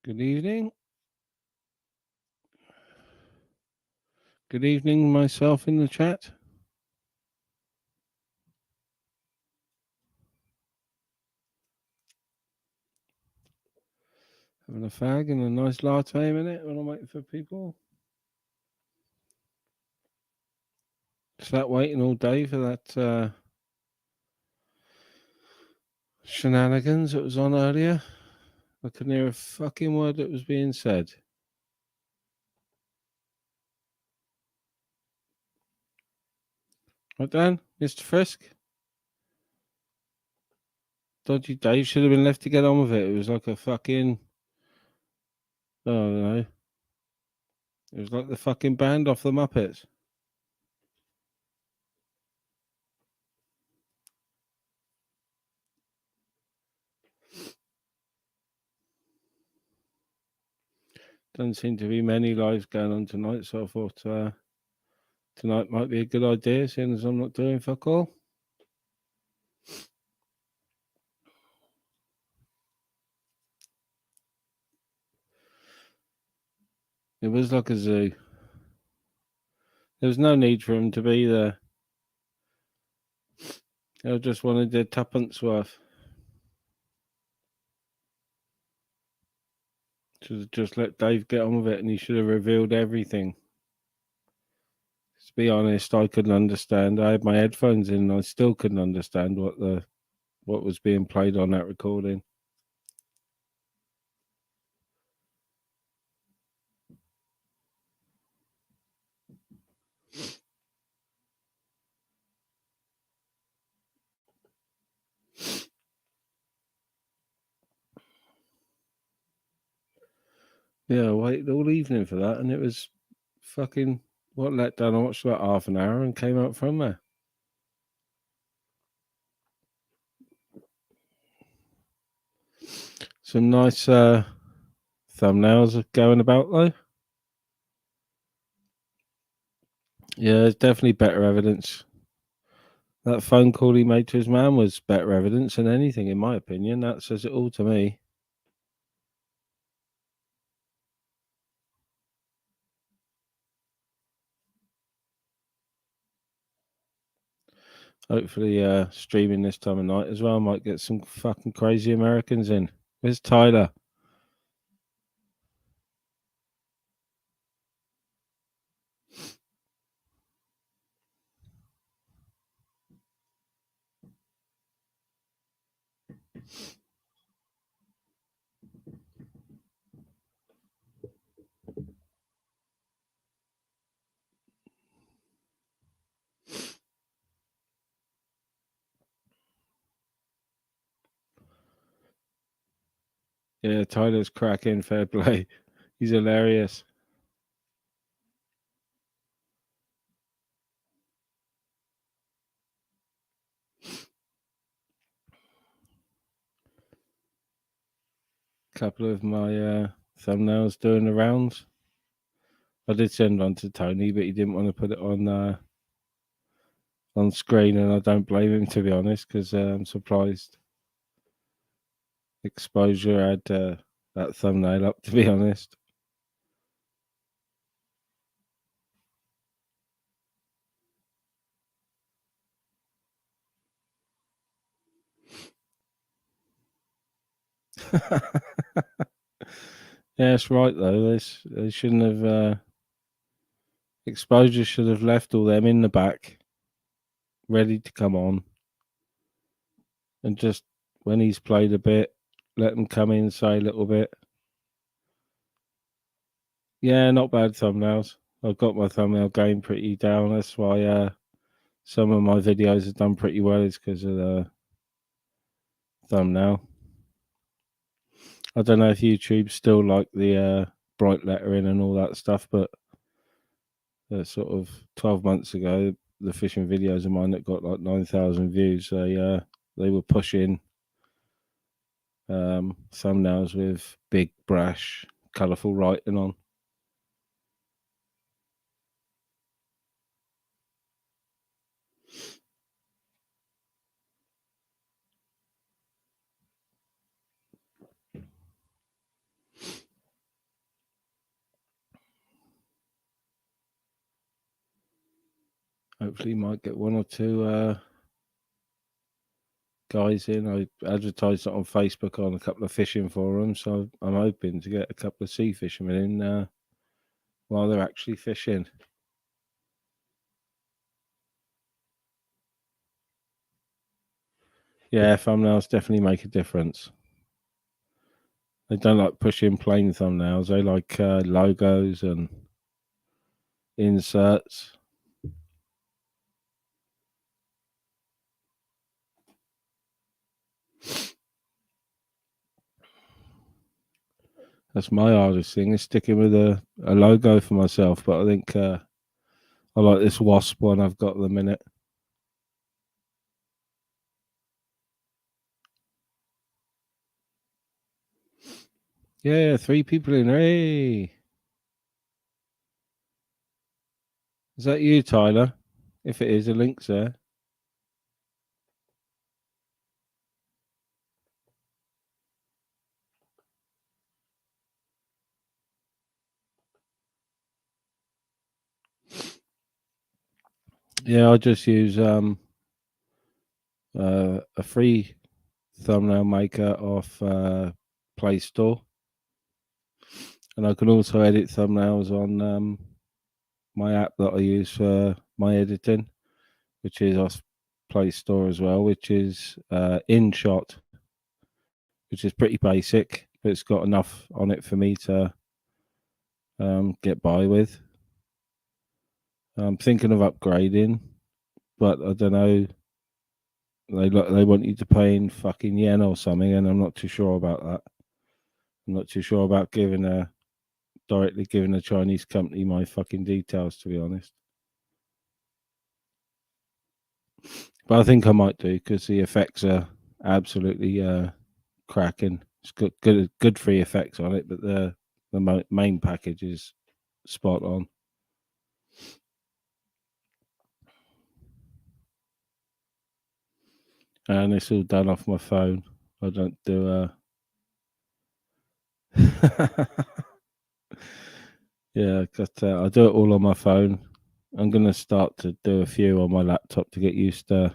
Good evening. Good evening, myself in the chat. Having a fag and a nice latte a minute while I'm waiting for people. Sat waiting all day for that shenanigans that was on earlier. I couldn't hear a fucking word that was being said. Right, Dan? Mr. Frisk? Dodgy Dave should have been left to get on with it. It was like a fucking... I don't know. It was like the fucking band off the Muppets. Doesn't seem to be many lives going on tonight, so I thought tonight might be a good idea, seeing as I'm not doing fuck all. It was like a zoo. There was no need for him to be there. I just wanted their tuppence worth. Should have just let Dave get on with it, and he should have revealed everything. To be honest, I couldn't understand. I had my headphones in, and I still couldn't understand what was being played on that recording. Yeah, I waited all evening for that, and it was fucking what letdown. I watched about half an hour and came out from there. Some nice thumbnails going about though. Yeah, there's definitely better evidence. That phone call he made to his man was better evidence than anything, in my opinion. That says it all to me. Hopefully, streaming this time of night as well. I might get some fucking crazy Americans in. Where's Tyler? Yeah, Tyler's cracking. Fair play. He's hilarious. Couple of my thumbnails doing the rounds. I did send one to Tony, but he didn't want to put it on screen, and I don't blame him, to be honest, because I'm surprised Exposure had that thumbnail up, to be honest. Yeah, that's right though. They shouldn't have. Exposure should have left all them in the back, ready to come on, and just when he's played a bit, let them come in, say a little bit. Yeah, not bad thumbnails. I've got my thumbnail game pretty down. That's why some of my videos have done pretty well. It's because of the thumbnail. I don't know if YouTube still like the bright lettering and all that stuff, but sort of 12 months ago, the fishing videos of mine that got like 9,000 views, they were pushing thumbnails with big, brash, colourful writing on. Hopefully, might get one or two guys in. I advertised it on Facebook on a couple of fishing forums, so I'm hoping to get a couple of sea fishermen in while they're actually fishing. Yeah, thumbnails definitely make a difference. They don't like pushing plain thumbnails. They like logos and inserts. That's my hardest thing, is sticking with a logo for myself. But I think I like this wasp one I've got at the minute. Yeah, 3 people in. Hey, is that you, Tyler? If it is, a link's there. Yeah, I just use a free thumbnail maker off Play Store, and I can also edit thumbnails on my app that I use for my editing, which is off Play Store as well, which is InShot, which is pretty basic, but it's got enough on it for me to get by with. I'm thinking of upgrading, but I don't know. They want you to pay in fucking yen or something, and I'm not too sure about that. I'm not too sure about directly giving a Chinese company my fucking details, to be honest. But I think I might do, because the effects are absolutely cracking. It's got good free effects on it, but the main package is spot on. And it's all done off my phone. I don't do yeah, I do it all on my phone. I'm gonna start to do a few on my laptop to get used to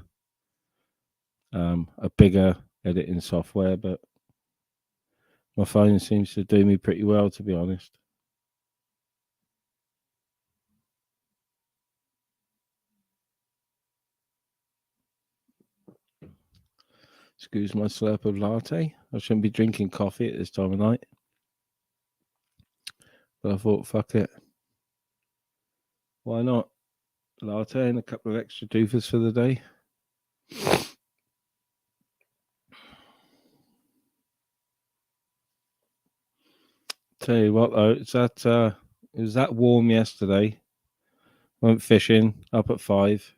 a bigger editing software, but my phone seems to do me pretty well, to be honest. Excuse my slurp of latte. I shouldn't be drinking coffee at this time of night, but I thought, fuck it, why not? Latte and a couple of extra doofers for the day. Tell you what though, it was that warm yesterday. Went fishing up at 5.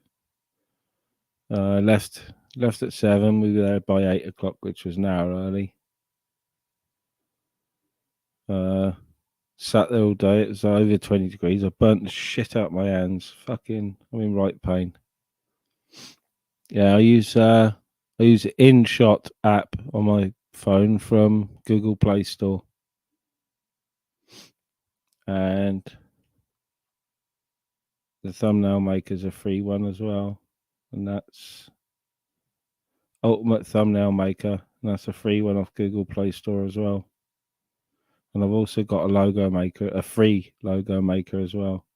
Left at 7. We were there by 8 o'clock, which was an hour early. Sat there all day. It was over 20 degrees. I burnt the shit out my hands. Fucking, I'm in right pain. Yeah, I use the InShot app on my phone from Google Play Store, and the thumbnail maker's a free one as well, and that's Ultimate Thumbnail Maker, and that's a free one off Google Play Store as well. And I've also got a logo maker, a free logo maker as well.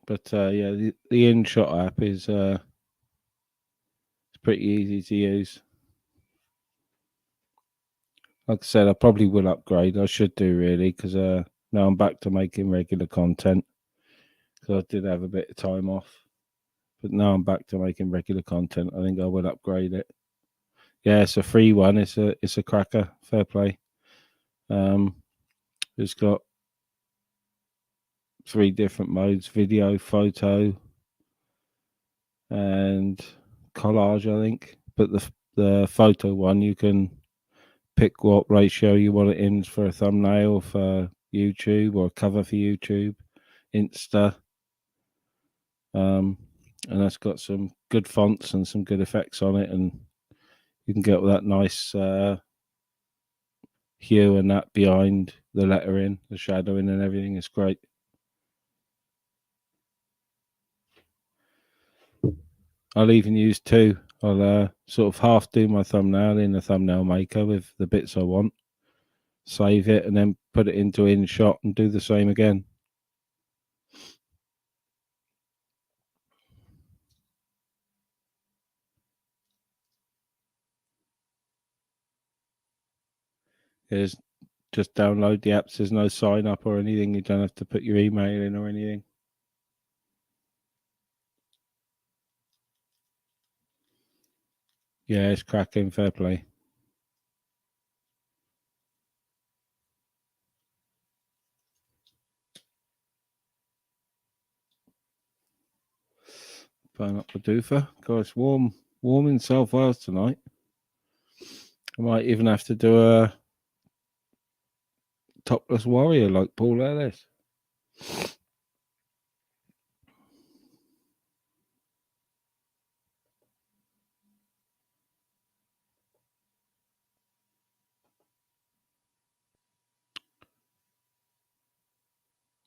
But yeah, the InShot app is it's pretty easy to use. Like I said, I probably will upgrade. I should do, really, because now I'm back to making regular content. Because I did have a bit of time off, but now I'm back to making regular content. I think I will upgrade it. Yeah, it's a free one. It's a cracker. Fair play. It's got 3 different modes: video, photo, and collage, I think. But the photo one, you can pick what ratio you want it in for a thumbnail for YouTube or a cover for YouTube, Insta. And that's got some good fonts and some good effects on it, and you can get all that nice hue and that behind the lettering, the shadowing and everything. It's great. I'll even use two. I'll sort of half do my thumbnail in the thumbnail maker with the bits I want, save it, and then put it into InShot and do the same again. Is just download the apps. There's no sign up or anything. You don't have to put your email in or anything. Yeah, it's cracking. Fair play. Burn up the doofer. God, it's warm in South Wales tonight. I might even have to do a topless warrior like Paul Ellis.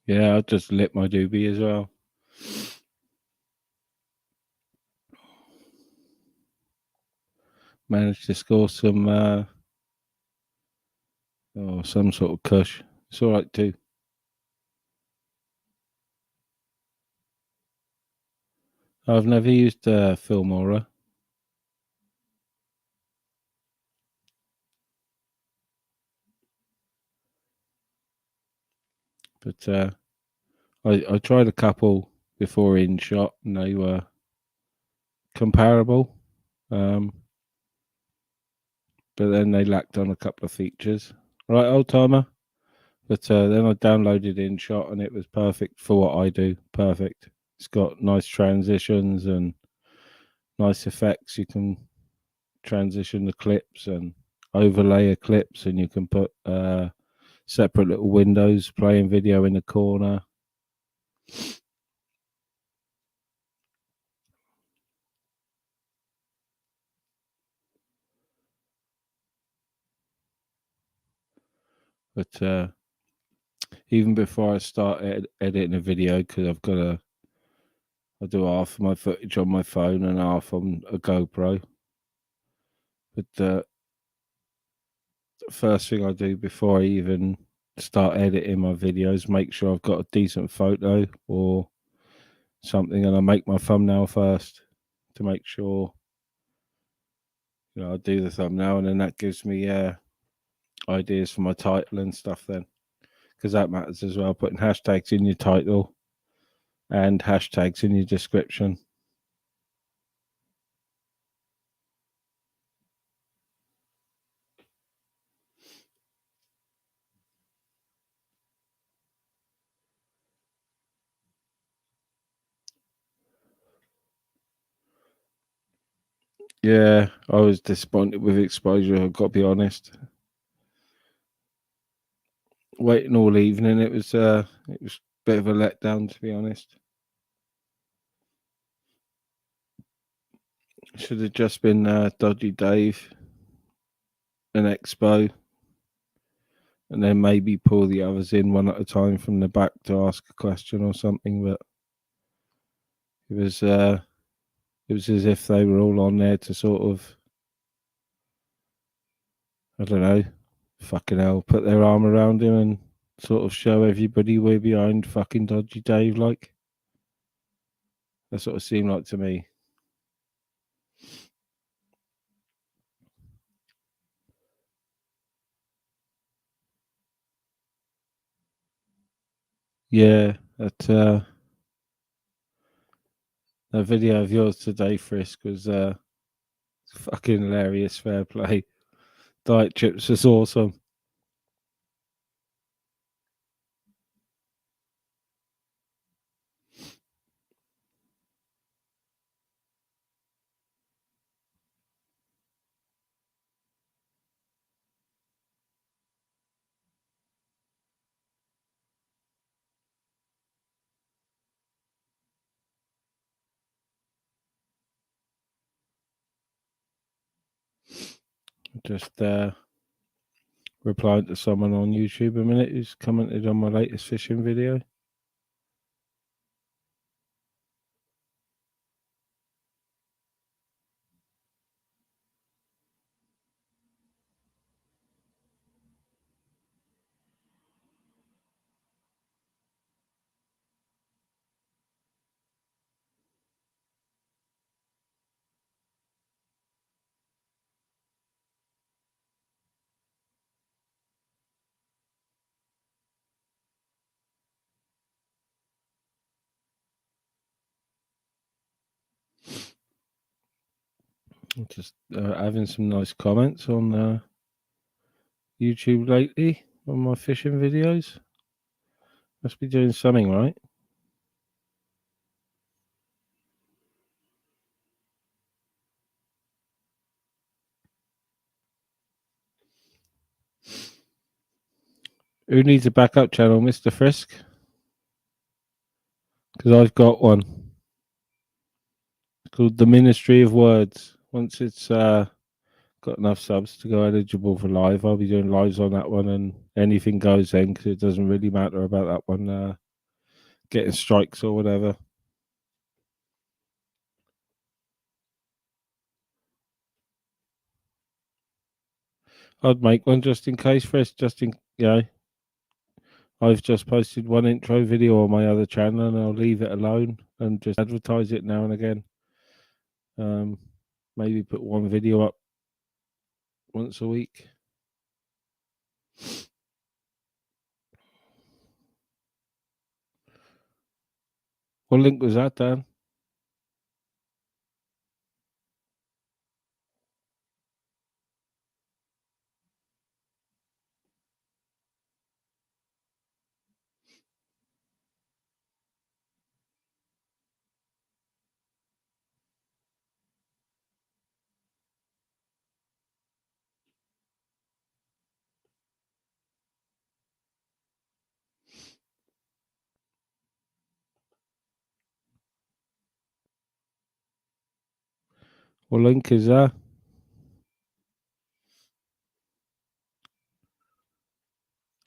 Yeah, I just lit my doobie as well. Managed to score some some sort of kush. It's all right too. I've never used Filmora, but I tried a couple before InShot, and they were comparable, but then they lacked on a couple of features. Right, old timer. But then I downloaded InShot, and it was perfect for what I do. Perfect. It's got nice transitions and nice effects. You can transition the clips and overlay a clips, and you can put separate little windows playing video in the corner. But even before I start editing a video, because I do half of my footage on my phone and half on a GoPro. But the first thing I do before I even start editing my videos, make sure I've got a decent photo or something, and I make my thumbnail first to make sure I do the thumbnail, and then that gives me ideas for my title and stuff. Then, because that matters as well, putting hashtags in your title and hashtags in your description. Yeah, I was disappointed with exposure. I've got to be honest. Waiting all evening, it was a bit of a letdown, to be honest. Should have just been Dodgy Dave and Expo, and then maybe pull the others in one at a time from the back to ask a question or something. But it was as if they were all on there to sort of, I don't know, fucking hell, put their arm around him and sort of show everybody we're behind fucking Dodgy Dave. Like, that sort of seemed like to me. Yeah, that video of yours today, Frisk, was fucking hilarious. Fair play. Diet chips was awesome. Just replying to someone on YouTube a minute who's commented on my latest fishing video. Just having some nice comments on YouTube lately on my fishing videos. Must be doing something right. Who needs a backup channel, Mr. Frisk? Because I've got one. It's called The Ministry of Words. Once it's got enough subs to go eligible for live, I'll be doing lives on that one, and anything goes then, because it doesn't really matter about that one getting strikes or whatever. I'd make one just in case, Frisk, I've just posted one intro video on my other channel, and I'll leave it alone and just advertise it now and again. Maybe put one video up once a week. What link was that, Dan? What link is that?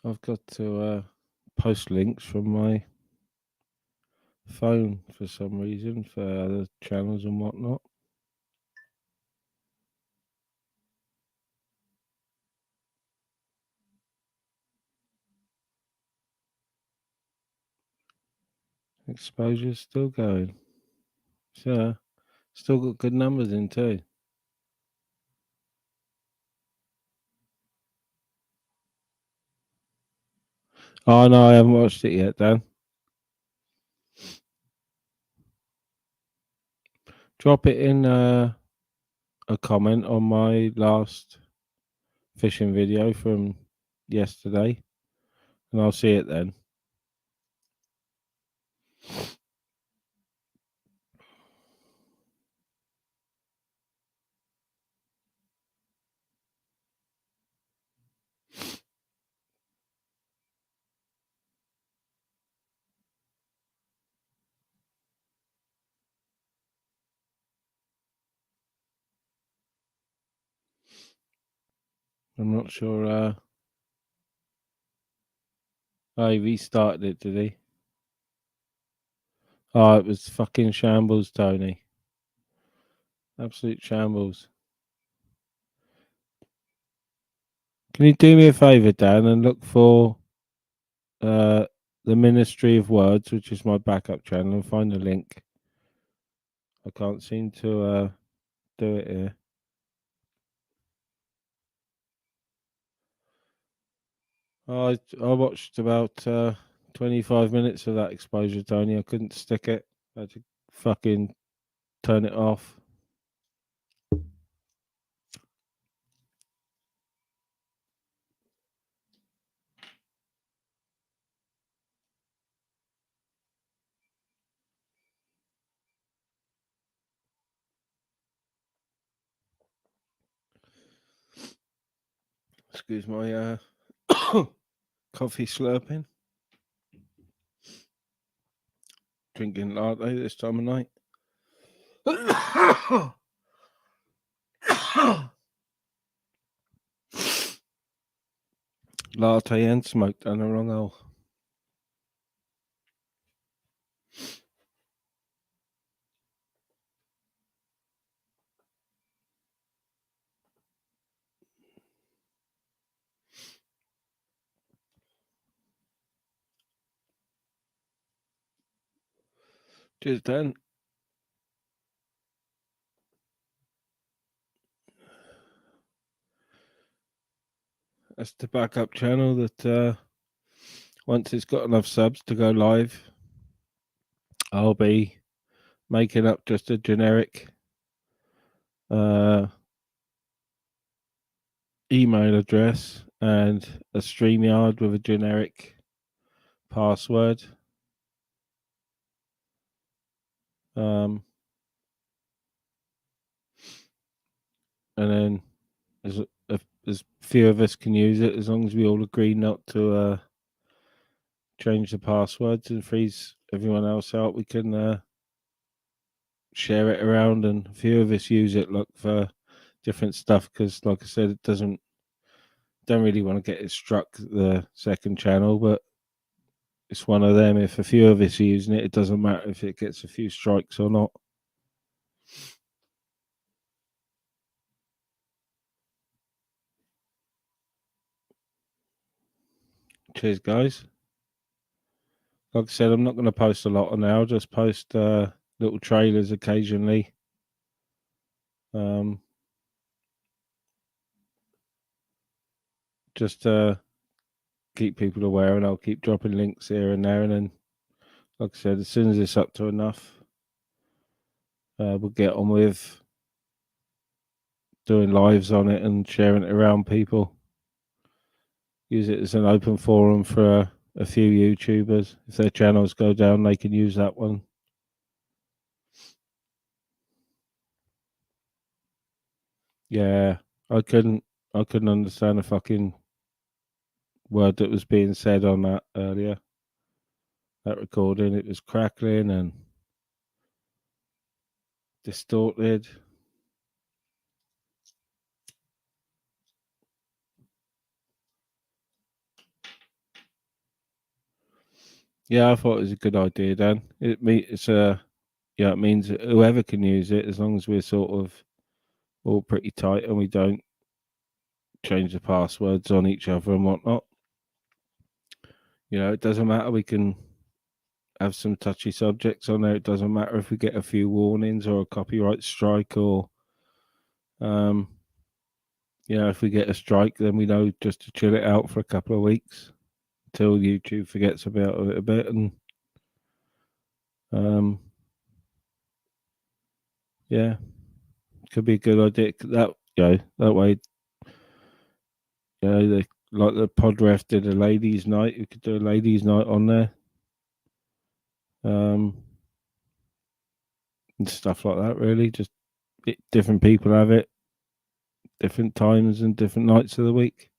I've got to post links from my phone for some reason for other channels and whatnot. Exposure's still going. So, still got good numbers in too. Oh no, I haven't watched it yet, Dan. Drop it in a comment on my last fishing video from yesterday, and I'll see it then. I'm not sure. Oh, he restarted it, did he? Oh, it was fucking shambles, Tony. Absolute shambles. Can you do me a favour, Dan, and look for the Ministry of Words, which is my backup channel, and find the link. I can't seem to do it here. I watched about 25 minutes of that exposure, Tony. I couldn't stick it. I had to fucking turn it off. Excuse my coffee slurping. Drinking latte this time of night. Latte and smoke down the wrong hole. Cheers, Dan. That's the backup channel that once it's got enough subs to go live, I'll be making up just a generic email address and a StreamYard with a generic password. And then as few of us can use it, as long as we all agree not to change the passwords and freeze everyone else out, we can share it around, and a few of us use it like for different stuff because, like I said, it don't really want to get it struck the second channel, but it's one of them. If a few of us are using it, it doesn't matter if it gets a few strikes or not. Cheers, guys. Like I said, I'm not going to post a lot on there. I'll just post little trailers occasionally. Just to keep people aware, and I'll keep dropping links here and there. And then, like I said, as soon as it's up to enough, we'll get on with doing lives on it and sharing it around people. Use it as an open forum for a few YouTubers. If their channels go down, they can use that one. Yeah, I couldn't understand a fucking word that was being said on that earlier. That recording, it was crackling and distorted. Yeah, I thought it was a good idea, Dan. It means whoever can use it, as long as we're sort of all pretty tight and we don't change the passwords on each other and whatnot. It doesn't matter. We can have some touchy subjects on there. It doesn't matter if we get a few warnings or a copyright strike, or if we get a strike, then we know just to chill it out for a couple of weeks until YouTube forgets about it a bit, and yeah, could be a good idea. That way, like the Podref did a ladies' night. We could do a ladies' night on there, and stuff like that. Really, just different people have it, different times and different nights of the week.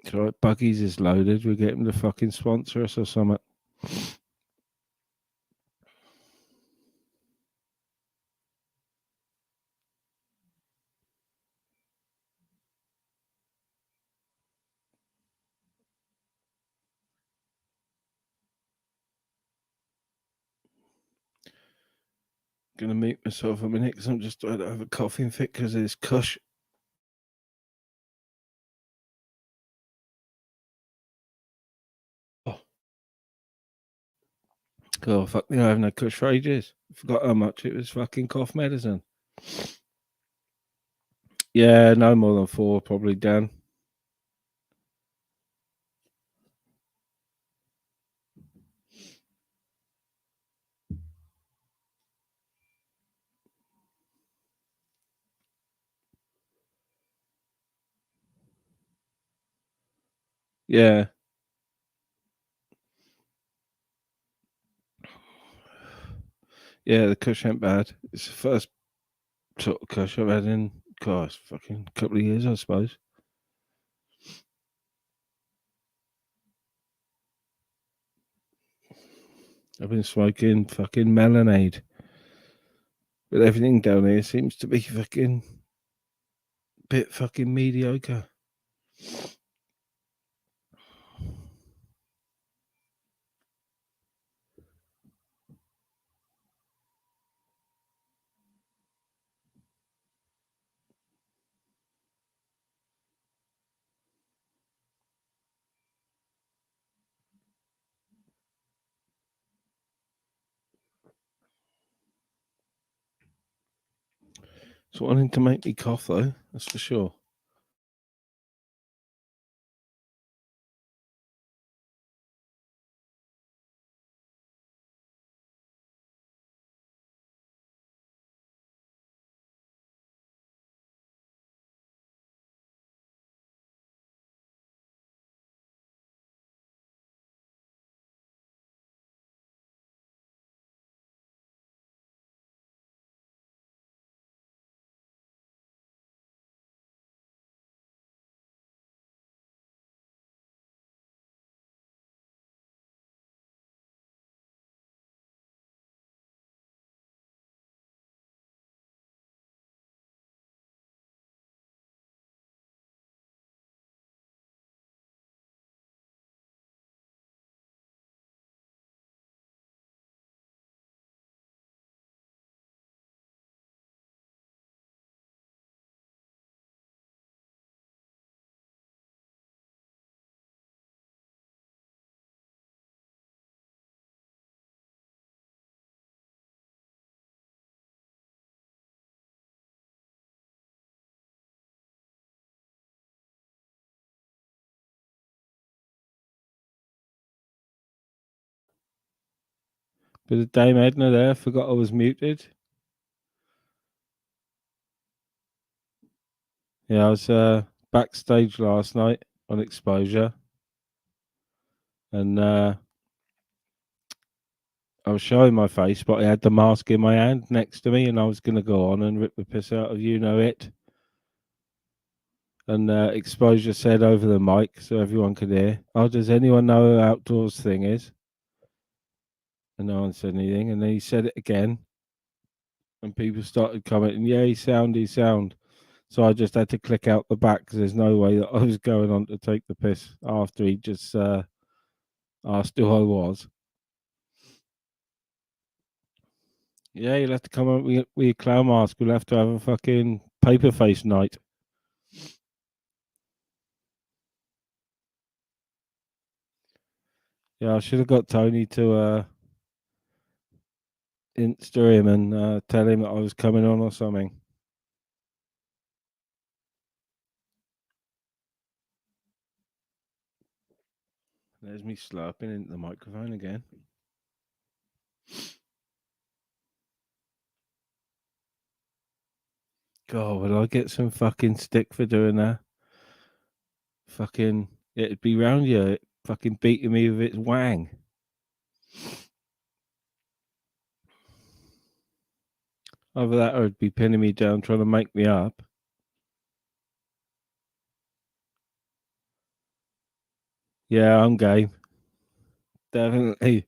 It's all right. Buggies is loaded. We get him to fucking sponsor us or something. Gonna mute myself a minute because I'm just trying to have a coughing fit because of this cush. Oh, fuck me, I haven't had kush for ages. Forgot how much it was fucking cough medicine. Yeah, no more than 4, probably, Dan. Yeah. Yeah, the kush ain't bad. It's the first sort of kush I've had in, gosh, fucking couple of years, I suppose. I've been smoking fucking Melonade. But everything down here seems to be fucking bit fucking mediocre. It's wanting to make me cough though, that's for sure. Bit of Dame Edna there, forgot I was muted. Yeah, I was backstage last night on Exposure, and I was showing my face, but I had the mask in my hand next to me, and I was going to go on and rip the piss out of you know it. And Exposure said over the mic, so everyone could hear, "Oh, does anyone know who Outdoors thing is?" And no one said anything, and then he said it again, and people started commenting, "Yeah, he's sound, he's sound." So I just had to click out the back because there's no way that I was going on to take the piss after he just asked who I was. Yeah, you'll have to come up with your clown mask. We'll have to have a fucking paper face night. Yeah, I should have got Tony to Insta him and tell him that I was coming on or something. There's me slurping into the microphone again. God, would I get some fucking stick for doing that? Fucking, it'd be round you, fucking beating me with its wang. Either that or it'd be pinning me down trying to make me up. Yeah, I'm game. Definitely.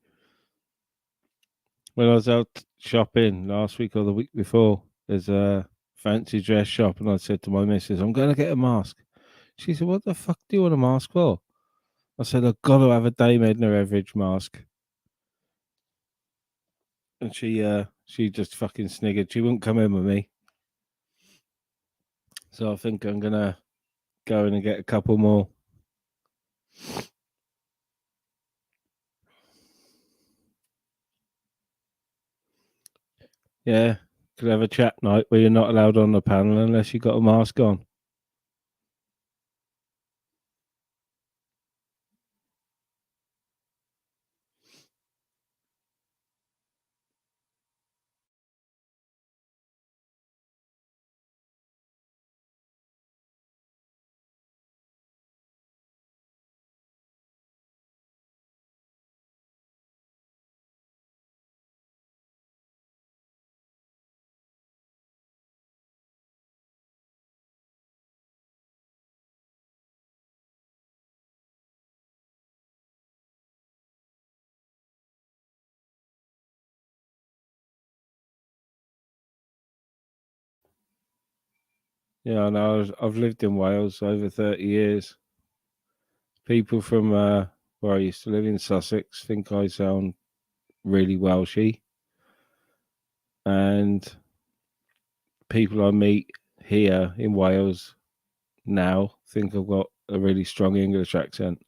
When I was out shopping last week or the week before, there's a fancy dress shop, and I said to my missus, "I'm going to get a mask." She said, "What the fuck do you want a mask for?" I said, "I've got to have a Dame Edna Everage mask." And she just fucking sniggered. She wouldn't come in with me. So I think I'm gonna go in and get a couple more. Yeah, could have a chat night where you're not allowed on the panel unless you got a mask on. Yeah, I know. I've lived in Wales over 30 years. People from where I used to live in Sussex think I sound really Welshy, and people I meet here in Wales now think I've got a really strong English accent.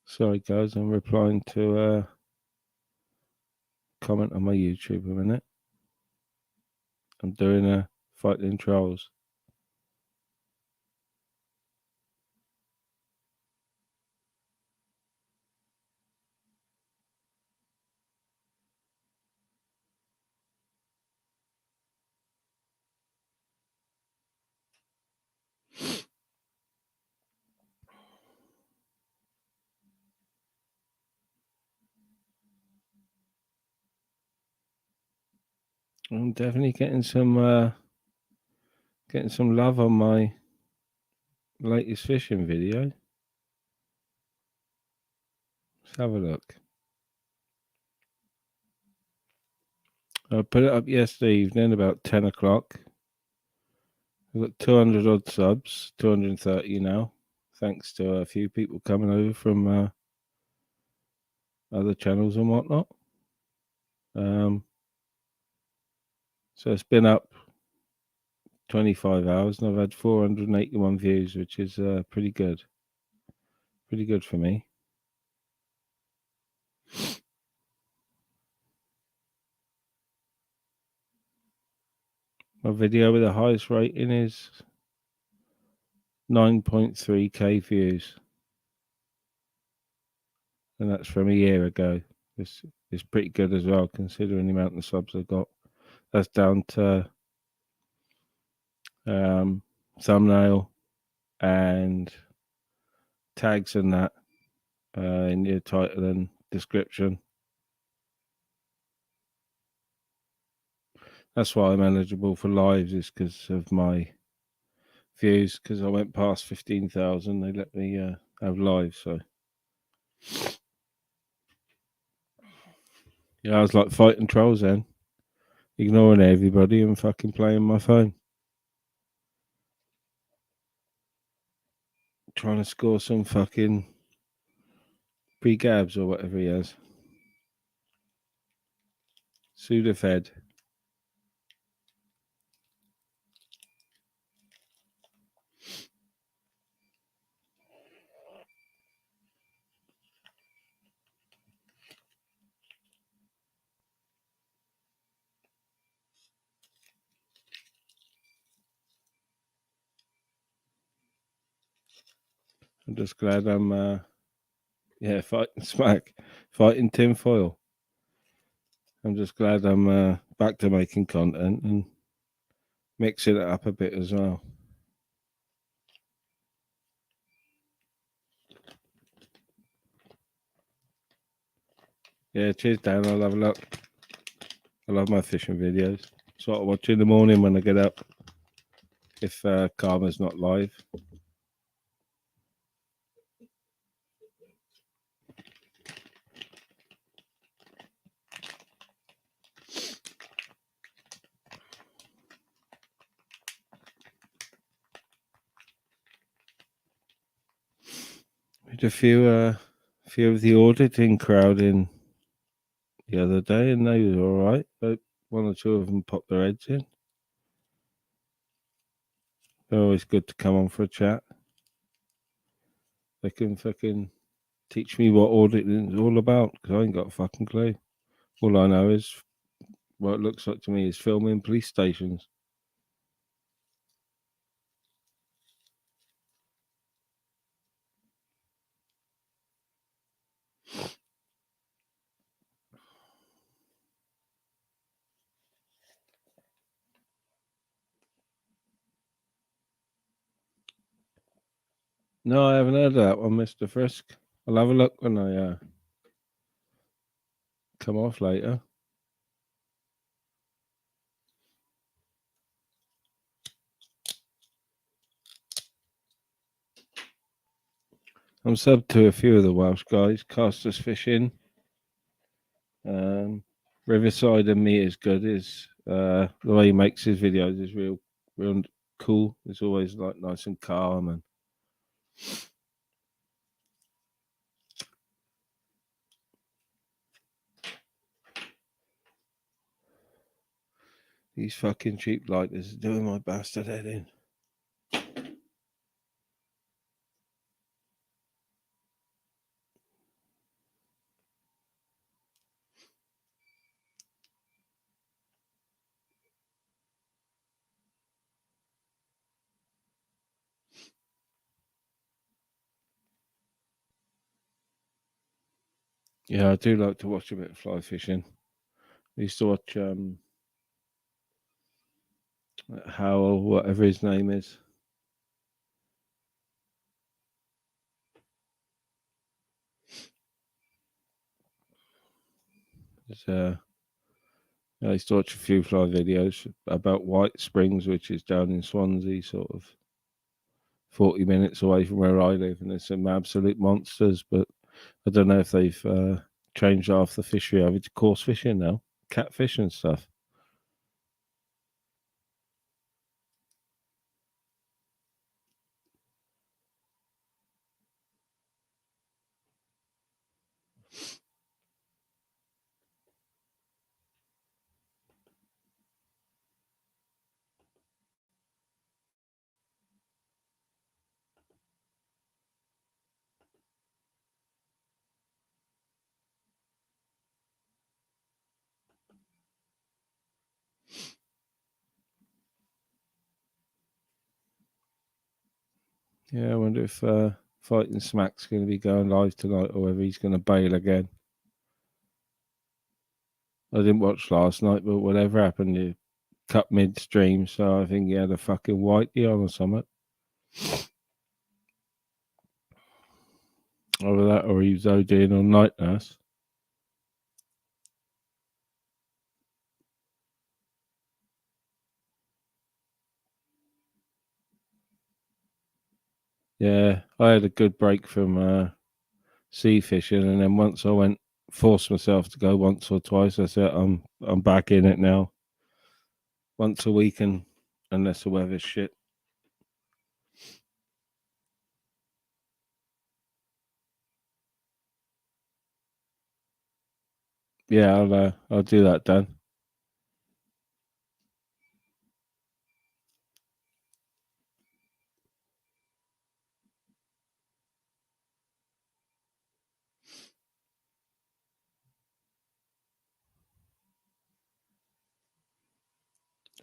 Sorry, guys, I'm replying to a comment on my YouTube a minute. I'm doing a fighting trolls. I'm definitely getting some love on my latest fishing video. Let's have a look. I put it up yesterday evening about 10 o'clock. I've got 200 odd subs, 230 now, thanks to a few people coming over from other channels and whatnot. So it's been up 25 hours and I've had 481 views, which is pretty good. Pretty good for me. My video with the highest rating is 9.3k views, and that's from a year ago. It's pretty good as well, considering the amount of subs I got. That's down to thumbnail and tags and that in your title and description. That's why I'm eligible for lives, is because of my views. Because I went past 15,000, they let me have live. So yeah, I was like fighting trolls then, ignoring everybody and fucking playing my phone, trying to score some fucking pre-gabs or whatever he has. Sudafed. I'm just glad I'm fighting smack, fighting tinfoil. I'm just glad I'm back to making content and mixing it up a bit as well. Yeah, cheers, Dan. I'll have a look. I love my fishing videos. That's what I watch in the morning when I get up. If Karma's not live. We had a few of the auditing crowd in the other day, and they were all right. But one or two of them popped their heads in. They're always good to come on for a chat. They can fucking teach me what auditing is all about, because I ain't got a fucking clue. All I know is what it looks like to me is filming police stations. No, I haven't heard of that one, Mr. Frisk. I'll have a look when I come off later. I'm sub to a few of the Welsh guys. Casters Fishing, Riverside, and Me is good. Is the way he makes his videos is real cool. It's always like nice and calm and. These fucking cheap lighters are doing my bastard head in. Yeah, I do like to watch a bit of fly fishing. I used to watch Howell, whatever his name is. I used to watch a few fly videos about White Springs, which is down in Swansea, sort of 40 minutes away from where I live, and there's some absolute monsters. But I don't know if they've changed half the fishery over to coarse fishing now, catfish and stuff. Yeah, I wonder if Fighting Smack's going to be going live tonight, or whether he's going to bail again. I didn't watch last night, but whatever happened, he cut midstream, so I think he had a fucking whitey on or something. Over that, or he was ODing on Night Nurse. Yeah, I had a good break from sea fishing, and then once I forced myself to go once or twice. I said I'm back in it now, once a week, and unless the weather's shit. Yeah, I'll do that, Dan.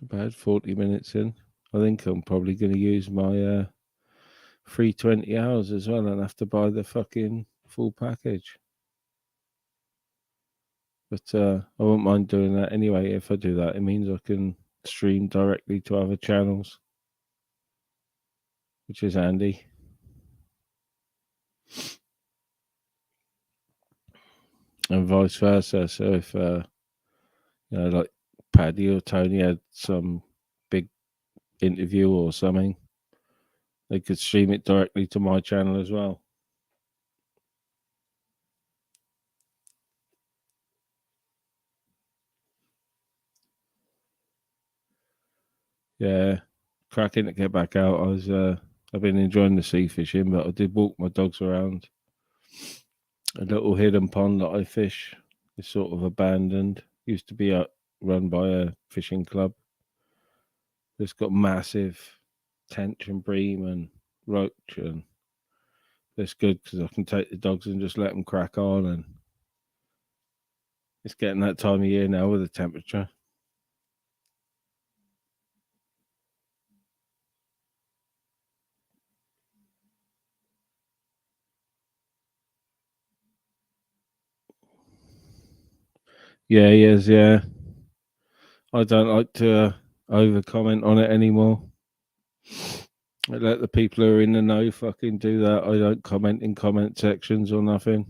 About 40 minutes in. I think I'm probably going to use my free 20 hours as well and have to buy the fucking full package. But I won't mind doing that anyway. If I do that, it means I can stream directly to other channels, which is handy. And vice versa. So if like Paddy or Tony had some big interview or something, they could stream it directly to my channel as well. Yeah, cracking to get back out. I've been enjoying the sea fishing, but I did walk my dogs around a little hidden pond that I fish. It's sort of abandoned. Used to be run by a fishing club. It's got massive tench and bream and roach, and it's good because I can take the dogs and just let them crack on. And it's getting that time of year now with the temperature. Yeah, he is. Yeah, I don't like to over comment on it anymore. I let the people who are in the know fucking do that. I don't comment in comment sections or nothing.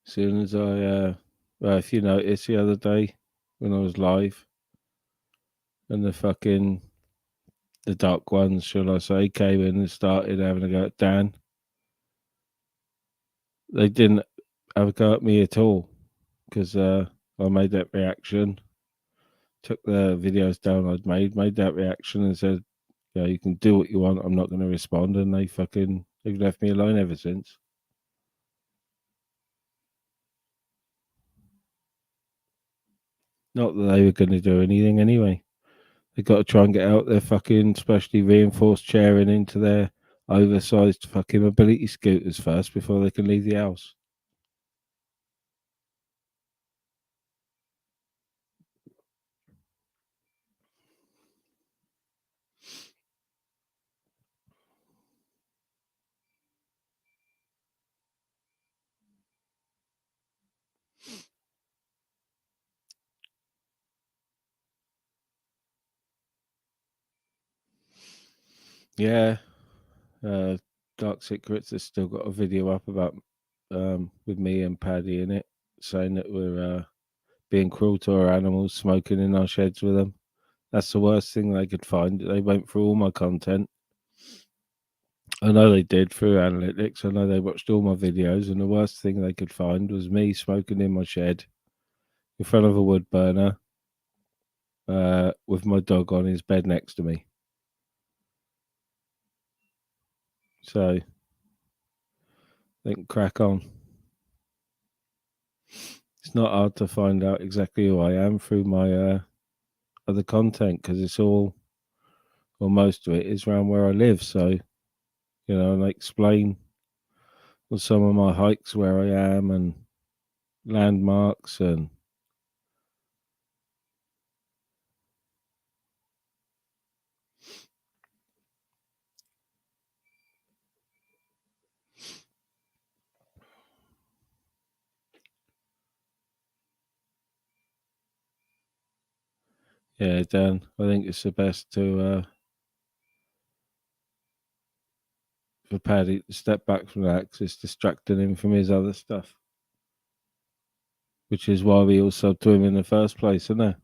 As soon as well, if you noticed the other day when I was live and the dark ones, shall I say, came in and started having a go at Dan, they didn't have a go at me at all because I made that reaction, took the videos down I'd made that reaction and said, yeah, you can do what you want. I'm not going to respond. And they've left me alone ever since. Not that they were going to do anything anyway. They've got to try and get out their fucking specially reinforced chair and into their oversized fucking mobility scooters first before they can leave the house. Yeah, Dark Secrets has still got a video up about with me and Paddy in it, saying that we're being cruel to our animals, smoking in our sheds with them. That's the worst thing they could find. They went through all my content. I know they did through analytics. I know they watched all my videos, and the worst thing they could find was me smoking in my shed in front of a wood burner with my dog on his bed next to me. So they can crack on. It's not hard to find out exactly who I am through my other content because it's all, or most of it, is around where I live. So, and I explain on some of my hikes where I am and landmarks and yeah, Dan, I think it's the best for Paddy to step back from that because it's distracting him from his other stuff, which is why we all subbed to him in the first place, isn't it?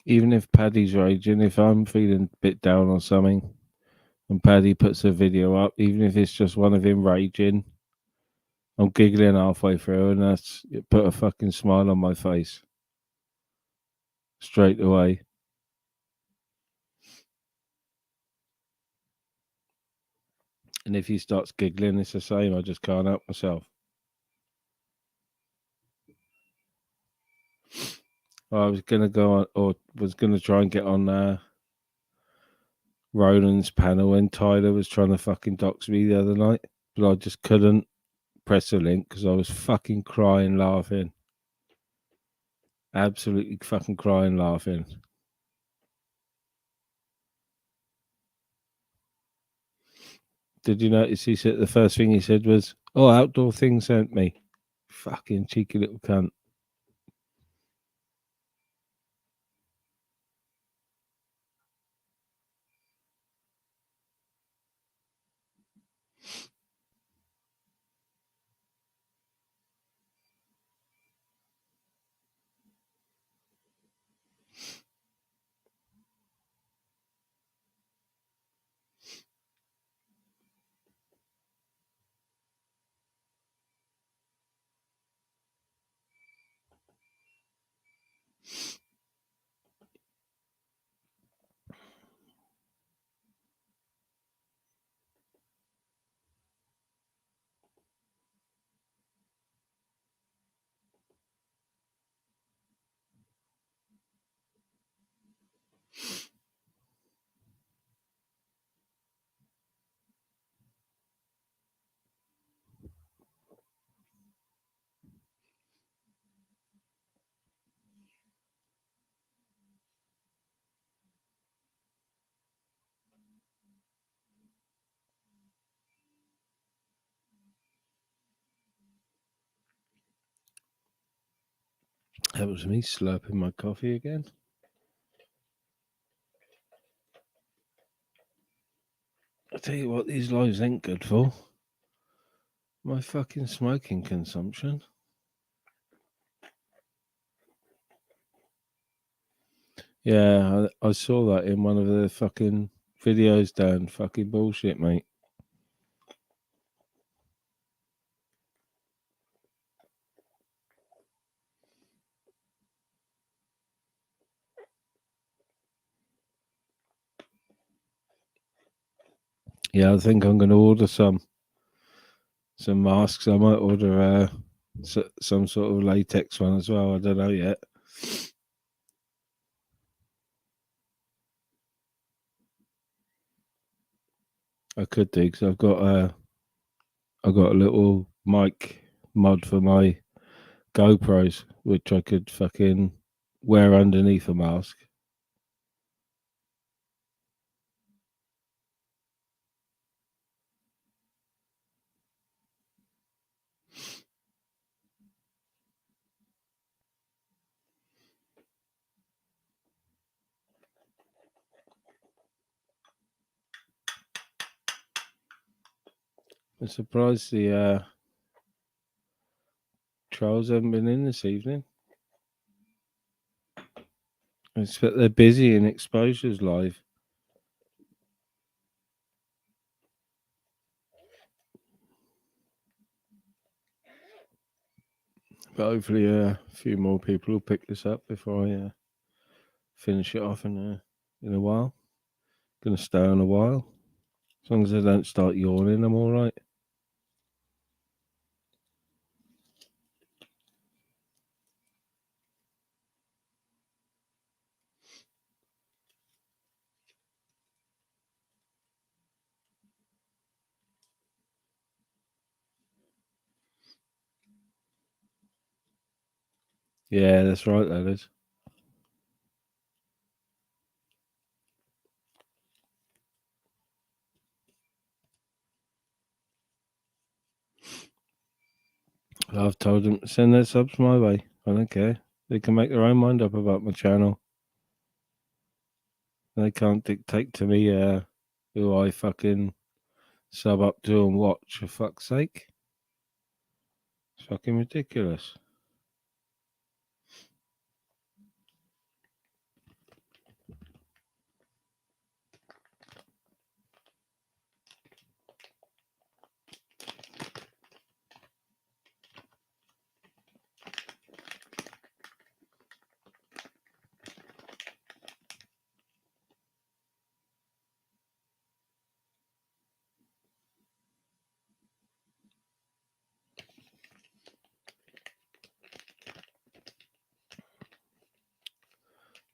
Even if Paddy's raging, if I'm feeling a bit down or something, and Paddy puts a video up, even if it's just one of him raging, I'm giggling halfway through, and it put a fucking smile on my face straight away. And if he starts giggling, it's the same. I just can't help myself. I was gonna go on, or was gonna try and get on Ronan's panel when Tyler was trying to fucking dox me the other night, but I just couldn't press the link because I was fucking crying laughing. Absolutely fucking crying laughing. Did you notice he said the first thing he said was, "Oh, Outdoor Thing sent me." Fucking cheeky little cunt. That was me slurping my coffee again. I tell you what, these lives ain't good for. My fucking smoking consumption. Yeah, I saw that in one of the fucking videos, Dan. Fucking bullshit, mate. Yeah, I think I'm going to order some masks. I might order some sort of latex one as well. I don't know yet. I could do because I've got a little mic mod for my GoPros, which I could fucking wear underneath a mask. I'm surprised the trolls haven't been in this evening. I expect they're busy in exposures live. But hopefully a few more people will pick this up before I finish it off in a while. Gonna stay on a while. As long as I don't start yawning, I'm all right. Yeah, that's right, that is. I've told them to send their subs my way. I don't care. They can make their own mind up about my channel. They can't dictate to me who I fucking sub up to and watch, for fuck's sake. It's fucking ridiculous.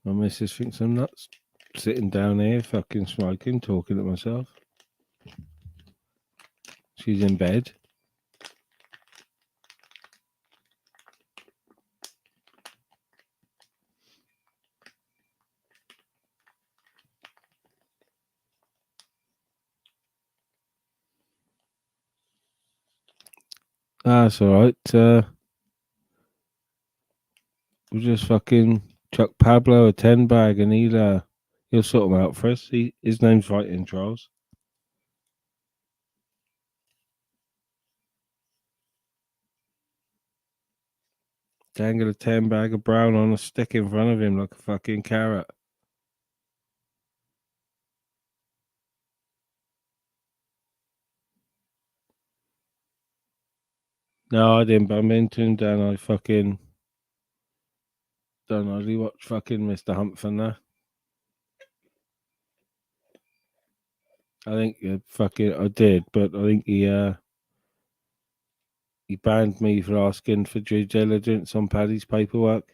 My missus thinks I'm nuts. Sitting down here, fucking smoking, talking to myself. She's in bed. That's alright. We'll just fucking chuck Pablo a 10 bag and he'll sort them out for us. His name's right in Charles. Dangle a 10 bag of brown on a stick in front of him like a fucking carrot. No, I didn't bump into him, Dan. I fucking don't really watch fucking Mr. Humphrey now. I think fucking I did, but I think he banned me for asking for due diligence on Paddy's paperwork.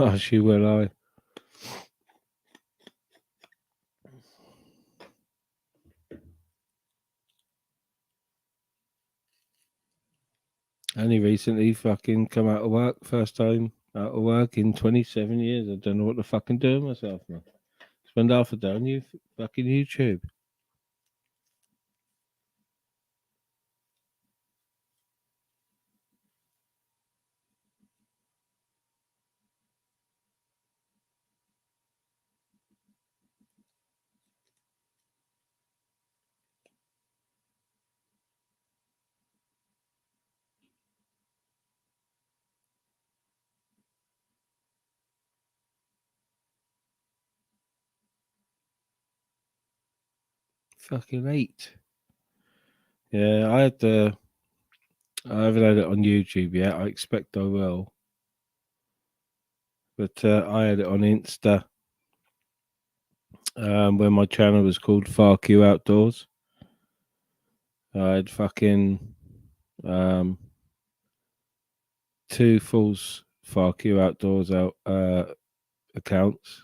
Oh, she will, I. Only recently fucking come out of work. First time out of work in 27 years. I don't know what to fucking do with myself, man. Spend half a day on you fucking YouTube. Fucking 8. Yeah, I haven't had it on YouTube yet. I expect I will. But I had it on Insta when my channel was called FarQ Outdoors. I had fucking um, 2 false FarQ Outdoors accounts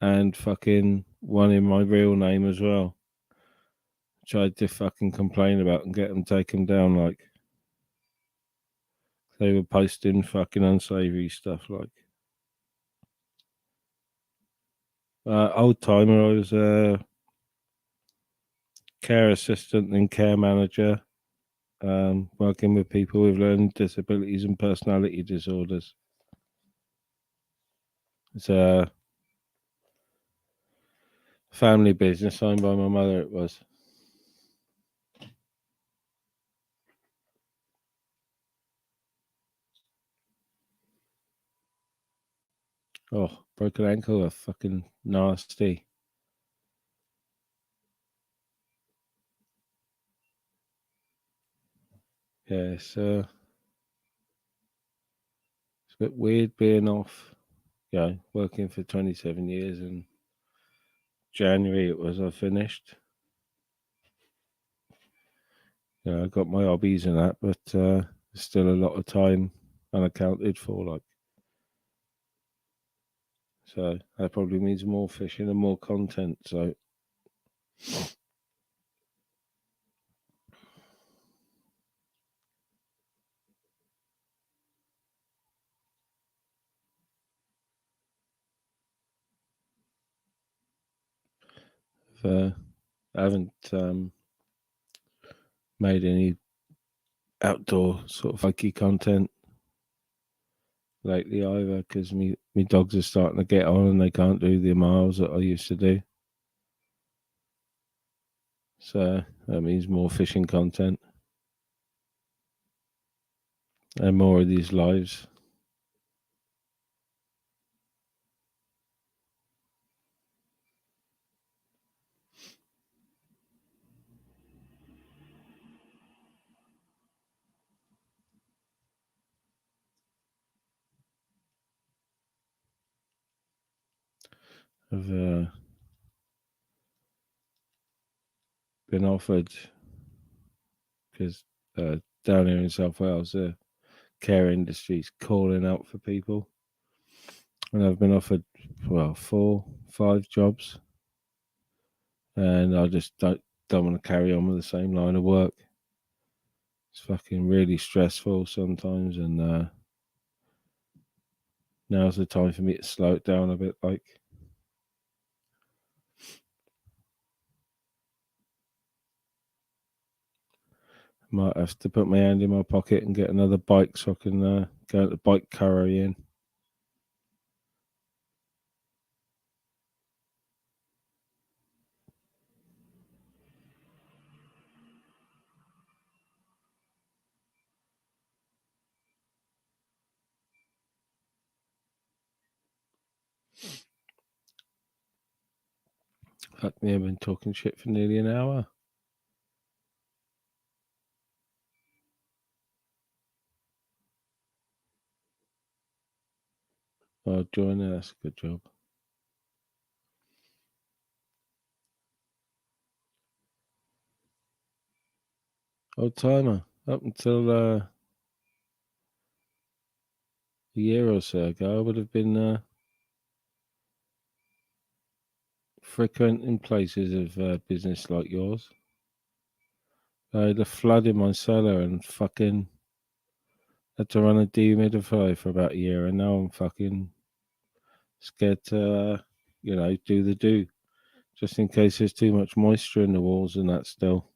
and fucking one in my real name as well. Tried to fucking complain about and get them taken down. Like they were posting fucking unsavory stuff. Like old timer, I was a care assistant and care manager, working with people with learning disabilities and personality disorders. It's a family business owned by my mother. It was. Oh, broken ankle, a fucking nasty. Yeah, so it's a bit weird being off. Working for 27 years, and January it was I finished. I got my hobbies and that, but there's still a lot of time unaccounted for. Like, so that probably means more fishing and more content. So I haven't made any outdoor sort of hikey content lately either, because me dogs are starting to get on and they can't do the miles that I used to do. So that means more fishing content and more of these lives. I've been offered, because down here in South Wales, the care industry's calling out for people, and I've been offered 4, 5 jobs, and I just don't want to carry on with the same line of work. It's fucking really stressful sometimes, and now's the time for me to slow it down a bit. Like, might have to put my hand in my pocket and get another bike so I can go to bike currying. Fuck me, I've been talking shit for nearly an hour. Oh, join us. Good job. Old timer. Up until a year or so ago, I would have been frequenting places of business like yours. I had a flood in my cellar and fucking had to run a dehumidifier for about a year, and now I'm fucking scared to, do just in case there's too much moisture in the walls and that still.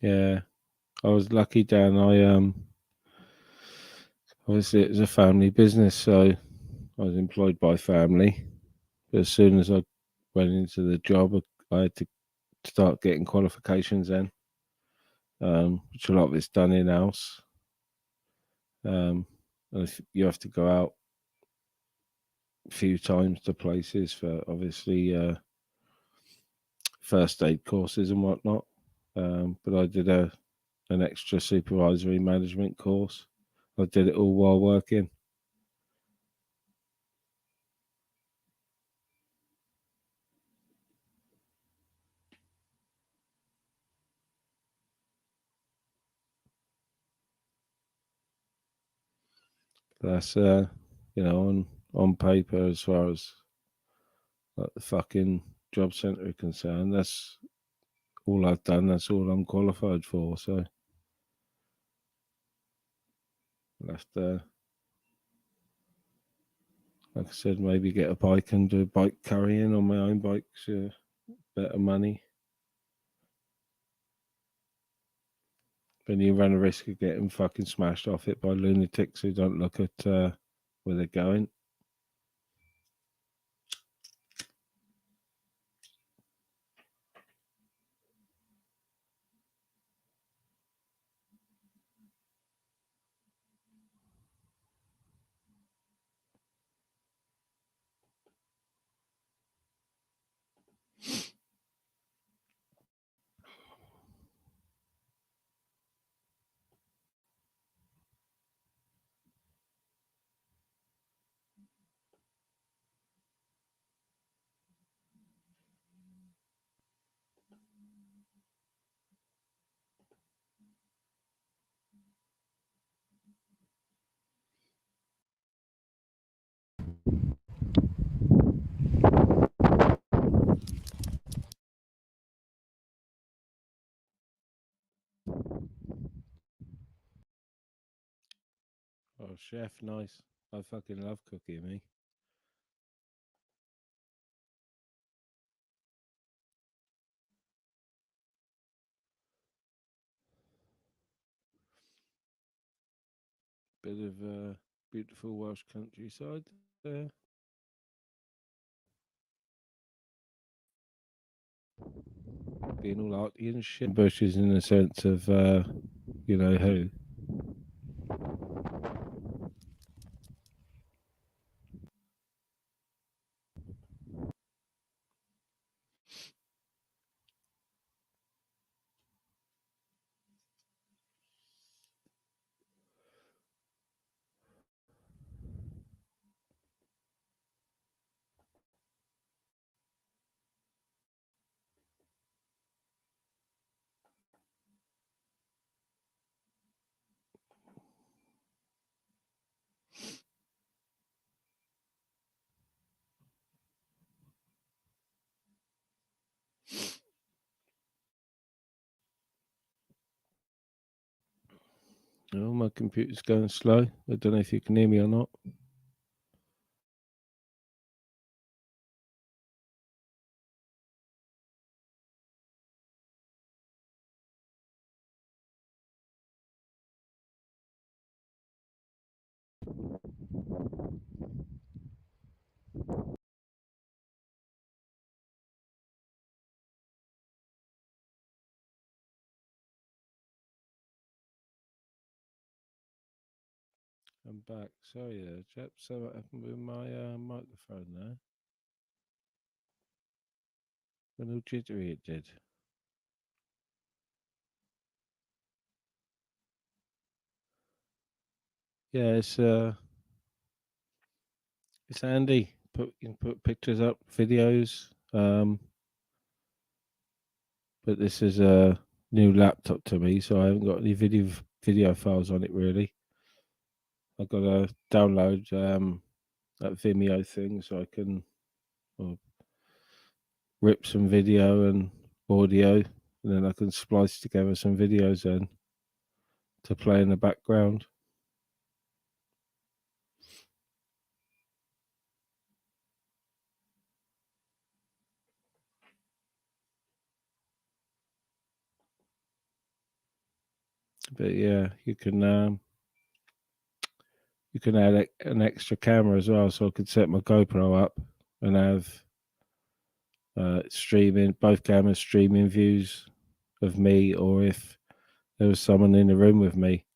Yeah, I was lucky, Dan. Obviously it was a family business, so I was employed by family. But as soon as I went into the job, I had to start getting qualifications then, which a lot of it's done in house. And if you have to go out a few times to places for obviously first aid courses and whatnot. But I did an extra supervisory management course. I did it all while working. That's on paper as far as like the fucking job centre are concerned. That's all I've done. That's all I'm qualified for. So I'll have to, like I said, maybe get a bike and do bike carrying on my own bikes. Better money. Then you run a risk of getting fucking smashed off it by lunatics who don't look at where they're going. Oh, chef, nice. I fucking love cooking, me. Bit of beautiful Welsh countryside there. Being all arty and shit. Bushes in the sense of, who. Oh, my computer's going slow. I don't know if you can hear me or not. I'm back. Sorry there, chap. So what happened with my microphone there? Went all jittery it did. Yeah, it's handy. You can put pictures up, videos. But this is a new laptop to me, so I haven't got any video files on it really. I've got to download that Vimeo thing so I can well, rip some video and audio, and then I can splice together some videos then to play in the background. But yeah, you can add an extra camera as well, so I could set my GoPro up and have streaming both cameras streaming views of me, or if there was someone in the room with me,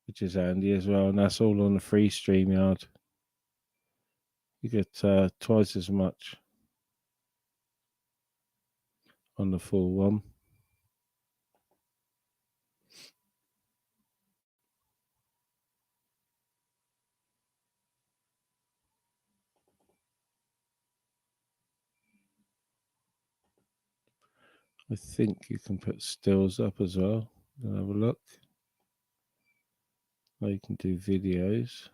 which is handy as well. And that's all on the free StreamYard. You get twice as much on the full one. I think you can put stills up as well. Have a look. Or you can do videos.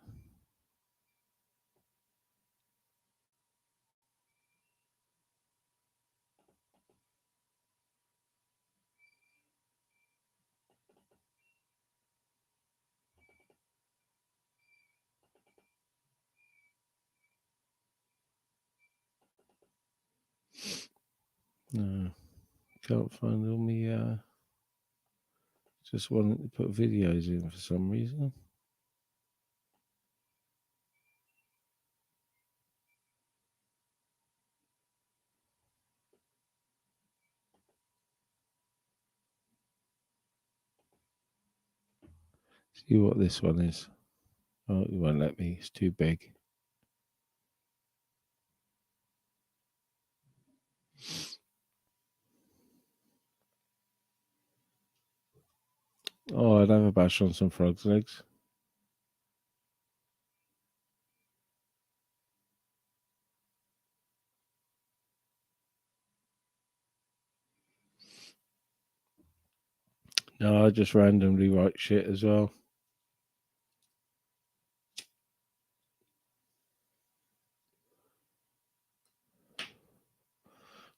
No, can't find all me. Just wanted to put videos in for some reason. See what this one is. Oh, it won't let me. It's too big. Oh, I'd have a bash on some frog's legs. No, I just randomly write shit as well.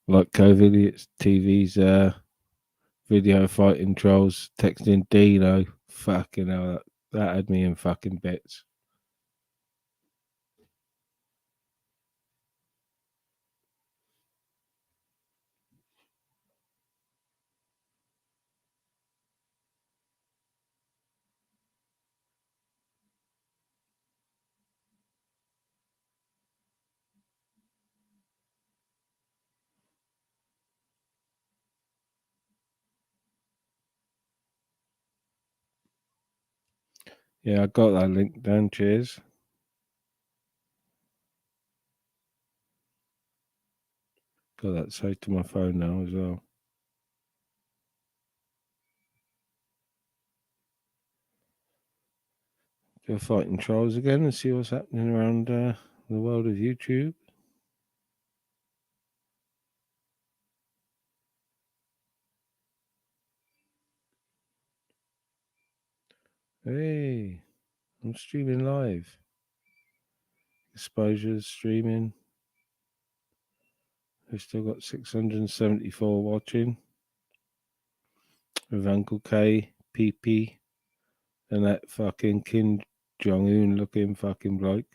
Like COVID, it's TV's video fighting trolls texting Dino. Fucking hell, that had me in fucking bits. Yeah, I got that link down. Cheers. Got that saved to my phone now as well. Go fighting trolls again and see what's happening around the world of YouTube. Hey, I'm streaming live. Exposure's streaming. We've still got 674 watching. With Uncle K, PP, and that fucking Kim Jong Un looking fucking bloke.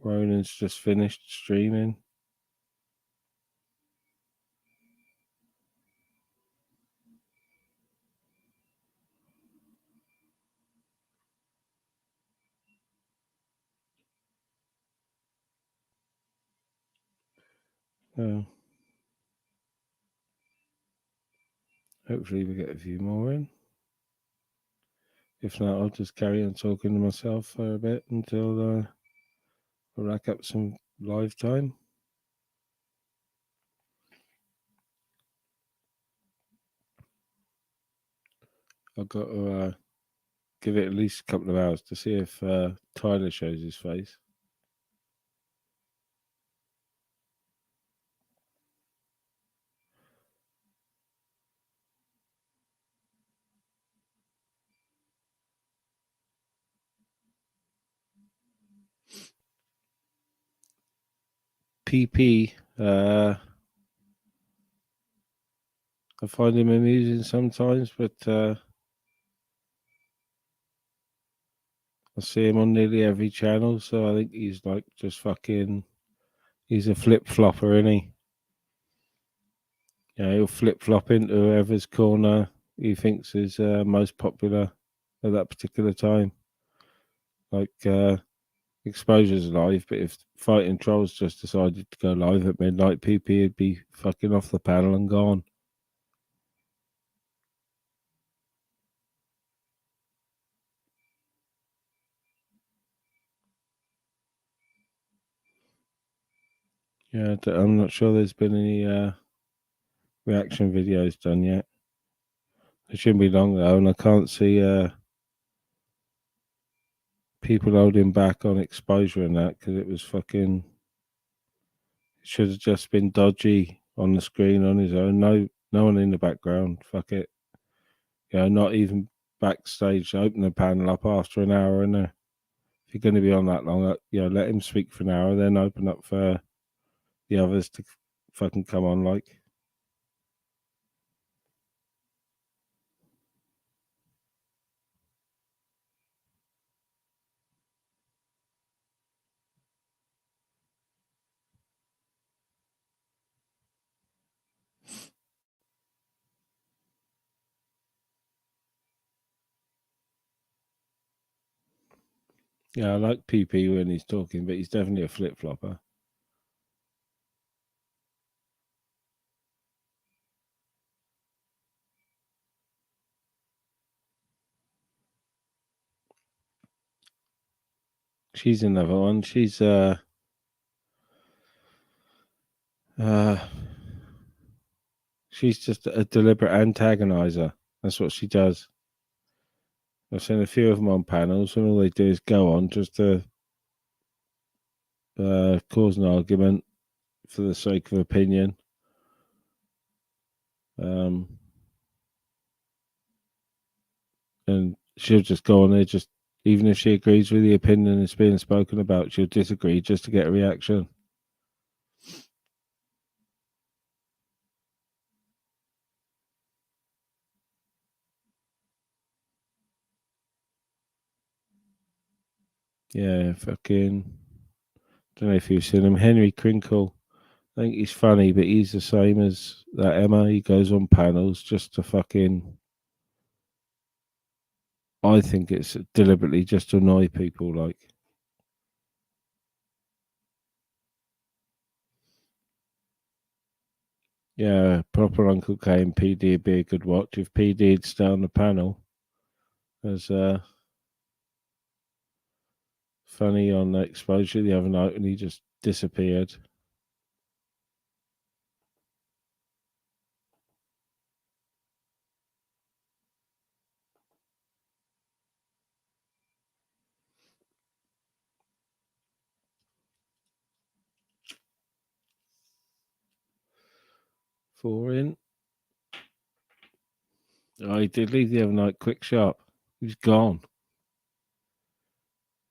Ronan's just finished streaming. Oh, hopefully we get a few more in. If not, I'll just carry on talking to myself for a bit until I rack up some live time. I've got to give it at least a couple of hours to see if Tyler shows his face. PP, I find him amusing sometimes, but I see him on nearly every channel, so I think he's like just fucking. He's a flip flopper, isn't he? Yeah, he'll flip flop into whoever's corner he thinks is most popular at that particular time. Like Exposure's live, but if Fighting Trolls just decided to go live at midnight, PP would be fucking off the panel and gone. Yeah, I'm not sure there's been any reaction videos done yet. It shouldn't be long though, and I can't see people holding back on exposure and that because it was fucking. It should have just been dodgy on the screen on his own. No one in the background. Fuck it. Not even backstage. Open the panel up after an hour, and if you're going to be on that long, let him speak for an hour, then open up for the others to fucking come on. Like, yeah, I like PP when he's talking, but he's definitely a flip flopper. She's another one. She's uh she's just a deliberate antagonizer. That's what she does. I've seen a few of them on panels, and all they do is go on just to cause an argument for the sake of opinion. And she'll just go on there, just even if she agrees with the opinion that's being spoken about, she'll disagree just to get a reaction. Yeah, fucking. Don't know if you've seen him, Henry Crinkle. I think he's funny, but he's the same as that Emma. He goes on panels just to fucking. I think it's deliberately just to annoy people. Like, yeah, proper Uncle K and PD would be a good watch if PD'd stay on the panel. As funny on the exposure the other night when he just disappeared. Four in. Oh, he did leave the other night quick sharp. He's gone.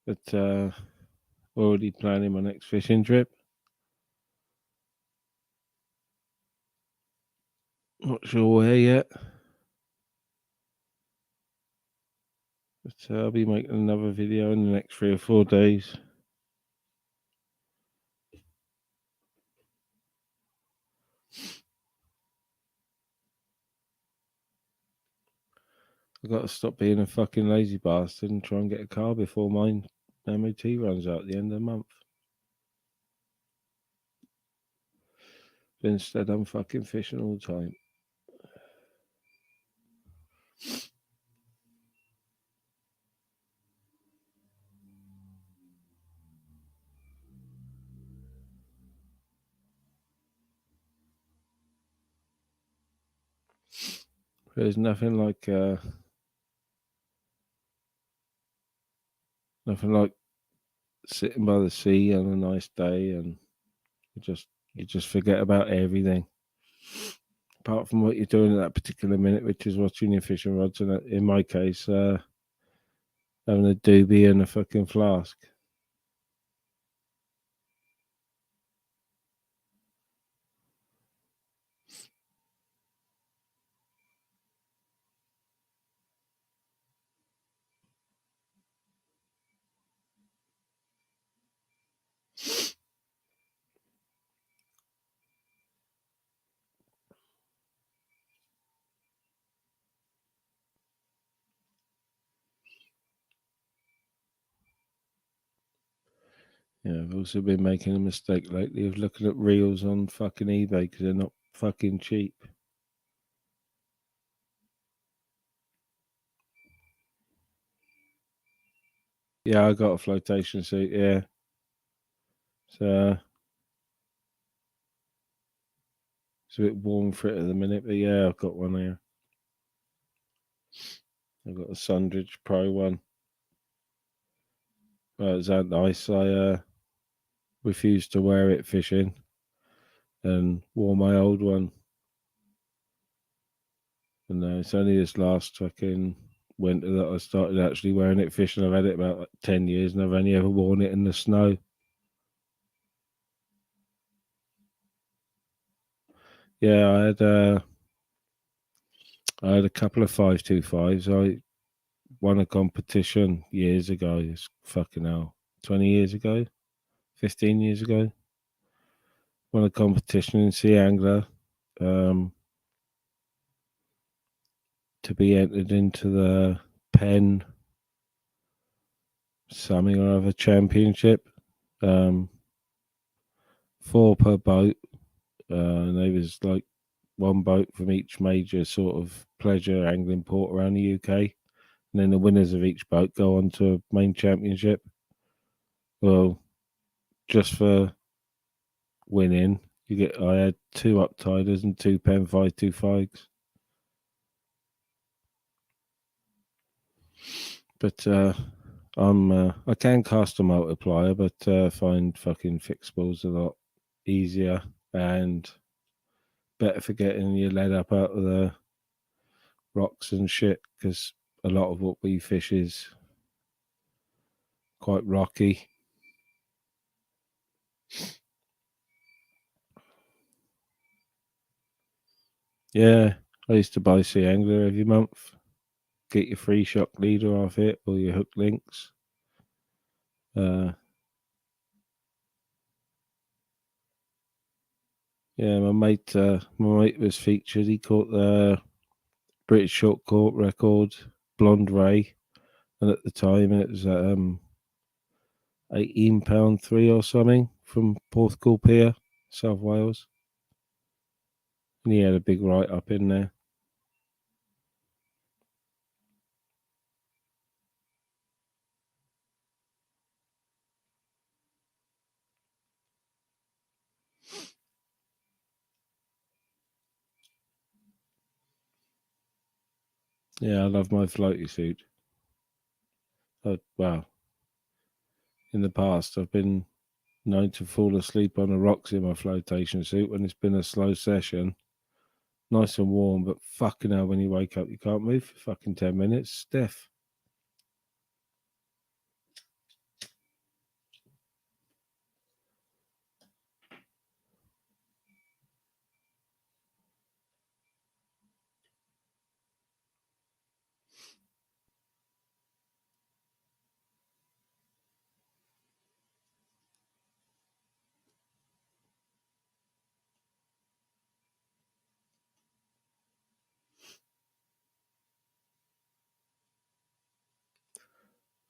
But already planning my next fishing trip. Not sure where yet. But I'll be making another video in the next 3 or 4 days. I've got to stop being a fucking lazy bastard and try and get a car before mine MOT runs out at the end of the month. But instead, I'm fucking fishing all the time. There's nothing like Nothing like sitting by the sea on a nice day and you just forget about everything. Apart from what you're doing at that particular minute, which is watching your fishing rods, and in my case, having a doobie and a fucking flask. Yeah, I've also been making a mistake lately of looking at reels on fucking eBay because they're not fucking cheap. Yeah, I got a flotation suit. Yeah, so it's a bit warm for it at the minute, but yeah, I've got one here. I've got a Sundridge Pro one. Well, it's that nice. I refused to wear it fishing and wore my old one. And it's only this last fucking winter that I started actually wearing it fishing. I've had it about 10 years and I've only ever worn it in the snow. Yeah, I had a couple of 525s. I won a competition years ago. It's fucking hell. 20 years ago, 15 years ago. Won a competition in Sea Angler to be entered into the Penn something or other championship. 4 per boat. And there was like one boat from each major sort of pleasure angling port around the UK. And then the winners of each boat go on to a main championship. Well, just for winning, I had 2 uptiders and 2 Penn 525s. But I can cast a multiplier, but find fucking fixables a lot easier and better for getting your lead up out of the rocks and shit, because a lot of what we fish is quite rocky. Yeah, I used to buy Sea Angler every month. Get your free shock leader off it or your hook links. Yeah, my mate was featured. He caught the British short court record, blonde ray, and at the time it was £18 3 or something from Porthcawl Pier, South Wales. And he had a big write up in there. Yeah, I love my floaty suit. Well, in the past, I've been known to fall asleep on the rocks in my flotation suit when it's been a slow session. Nice and warm, but fucking hell, when you wake up, you can't move for fucking 10 minutes. Stiff.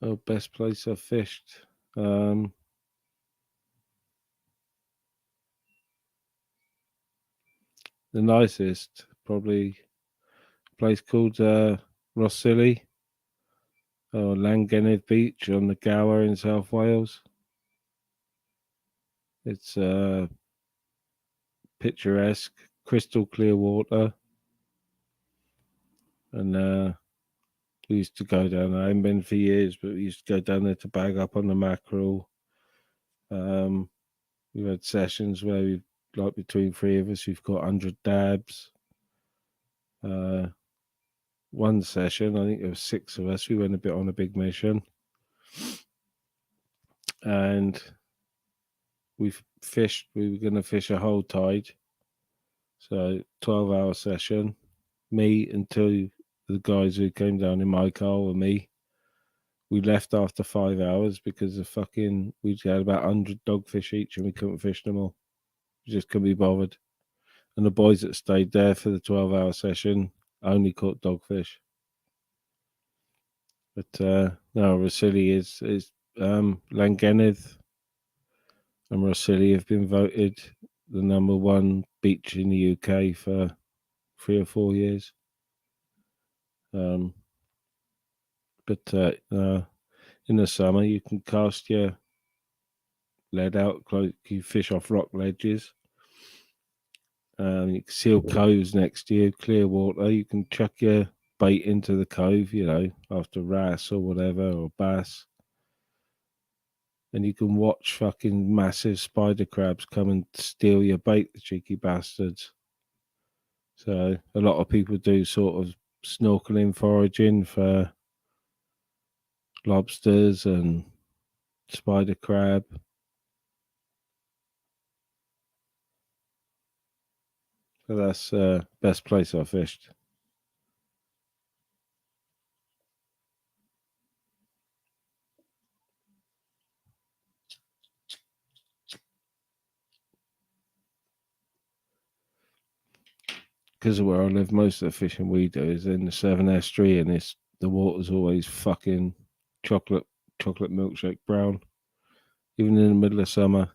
Oh, best place I've fished. The nicest, probably a place called Rossili or Llangennith Beach on the Gower in South Wales. It's picturesque, crystal clear water, and We used to go down there. I haven't been for years, but we used to go down there to bag up on the mackerel. We've had sessions where we've, like, between three of us, we've got 100 dabs. One session, I think there was 6 of us. We went a bit on a big mission, and we fished. We were going to fish a whole tide, so 12-hour session. Me and 2 the guys who came down in my car with me. We left after 5 hours because we had about 100 dogfish each, and we couldn't fish them all. We just couldn't be bothered. And the boys that stayed there for the 12-hour session only caught dogfish. But no, Rossili is Llangennith and Rossili have been voted the number 1 beach in the UK for 3 or 4 years. But in the summer, you can cast your lead out, you fish off rock ledges. You can seal coves next to you, clear water. You can chuck your bait into the cove, after wrasse or whatever, or bass. And you can watch fucking massive spider crabs come and steal your bait, the cheeky bastards. So a lot of people do sort of snorkeling, foraging for lobsters and spider crab. So that's the best place I fished. Because of where I live, most of the fishing we do is in the Severn Estuary, and the water's always fucking chocolate milkshake brown, even in the middle of summer.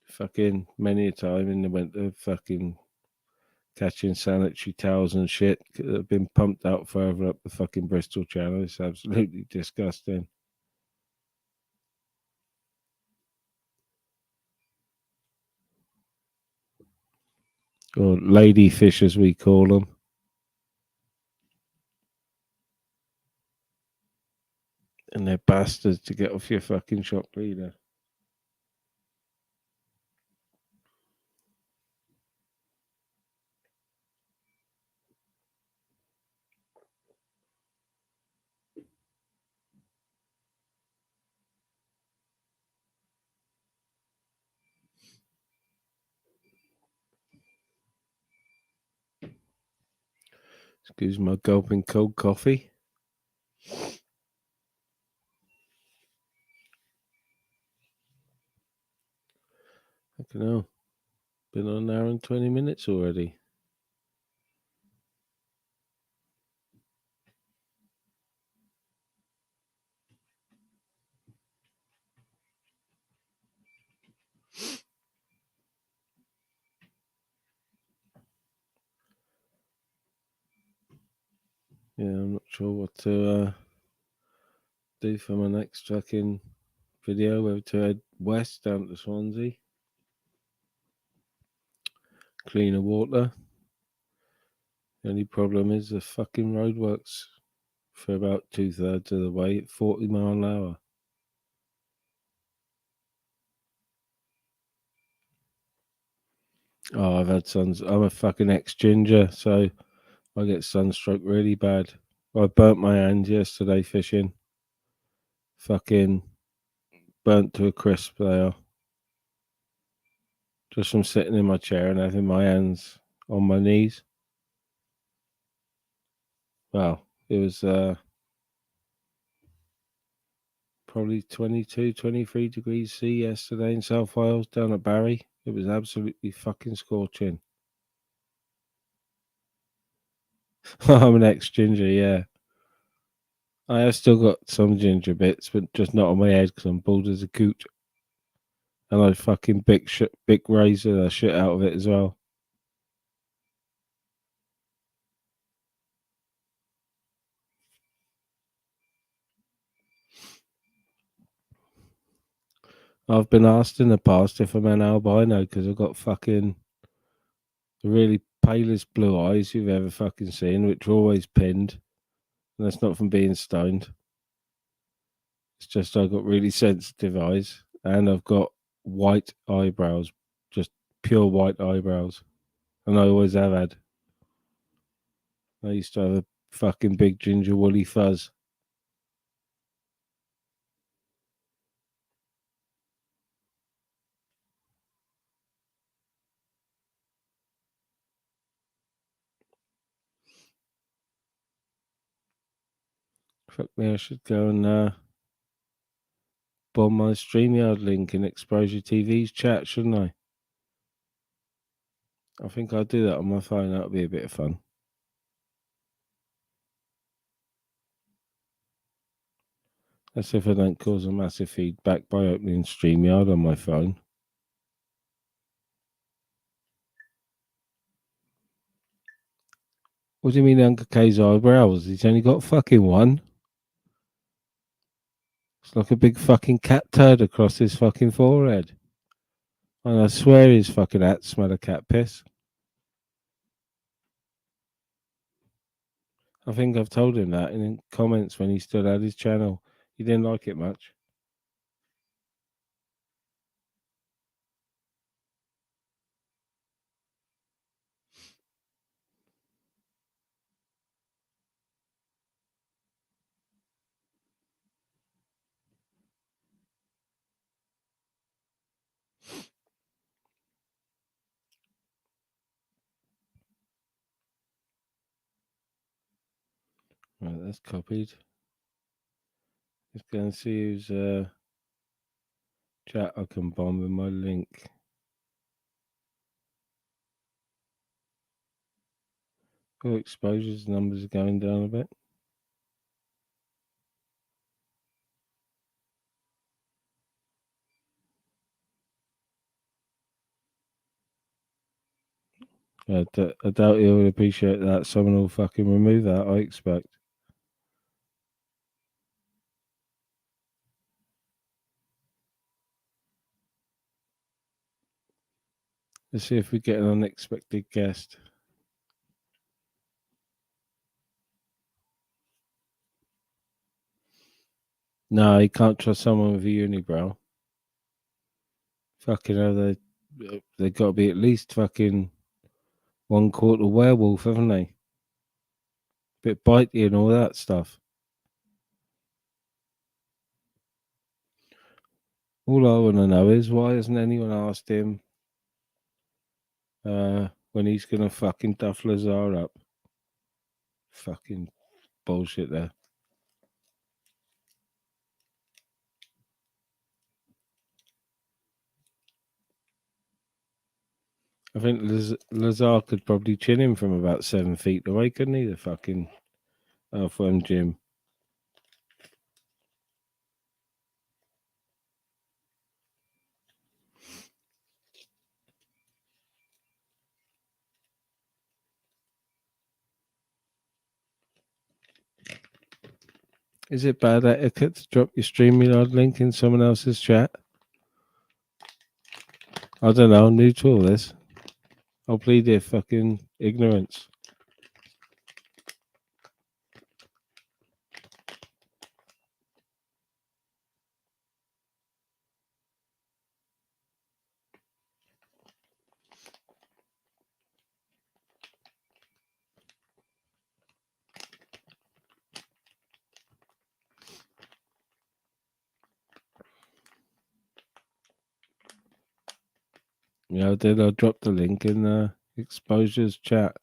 Fucking many a time in the winter, fucking catching sanitary towels and shit that have been pumped out further up the fucking Bristol Channel. It's absolutely disgusting. Or ladyfish, as we call them. And they're bastards to get off your fucking shop leader. Excuse my gulping cold coffee. I don't know. Been on an hour and 20 minutes already. Yeah, I'm not sure what to do for my next fucking video, whether to head west down to Swansea, cleaner water. The only problem is the fucking roadworks for about 2/3 of the way at 40 mile an hour. Oh, I've had suns. I'm a fucking ex-ginger, so I get sunstroke really bad. I burnt my hand yesterday fishing. Fucking burnt to a crisp they are. Just from sitting in my chair and having my hands on my knees. Well, it was probably 22, 23 degrees C yesterday in South Wales down at Barry. It was absolutely fucking scorching. I'm an ex-ginger, yeah. I have still got some ginger bits, but just not on my head because I'm bald as a coot. And I fucking big razor the shit out of it as well. I've been asked in the past if I'm an albino because I've got fucking the really palest blue eyes you've ever fucking seen, which are always pinned. And that's not from being stoned. It's just I've got really sensitive eyes and I've got white eyebrows, just pure white eyebrows. And I always have had. I used to have a fucking big ginger woolly fuzz. Fuck me, I should go and bomb my StreamYard link in Exposure TV's chat, shouldn't I? I think I'll do that on my phone. That'll be a bit of fun. That's if I don't cause a massive feedback by opening StreamYard on my phone. What do you mean Uncle K's eyebrows? He's only got fucking one. It's like a big fucking cat turd across his fucking forehead. And I swear his fucking hat smell of cat piss. I think I've told him that in comments when he still had his channel. He didn't like it much. Right, that's copied. Let's go and see whose chat I can bomb with my link. Oh, exposures numbers are going down a bit. I doubt he'll appreciate that. Someone will fucking remove that, I expect. Let's see if we get an unexpected guest. No, you can't trust someone with a unibrow. Fucking hell, they got to be at least fucking 1/4 werewolf, haven't they? Bit bitey and all that stuff. All I want to know is why hasn't anyone asked him when he's gonna fucking duff Lazar up? Fucking bullshit there. I think Lazar could probably chin him from about 7 feet away, couldn't he? The fucking Earthworm Jim. Is it bad etiquette to drop your StreamYard link in someone else's chat? I don't know. I'm new to all this. I'll plead their fucking ignorance. Yeah, I did. I dropped the link in Exposure's chat.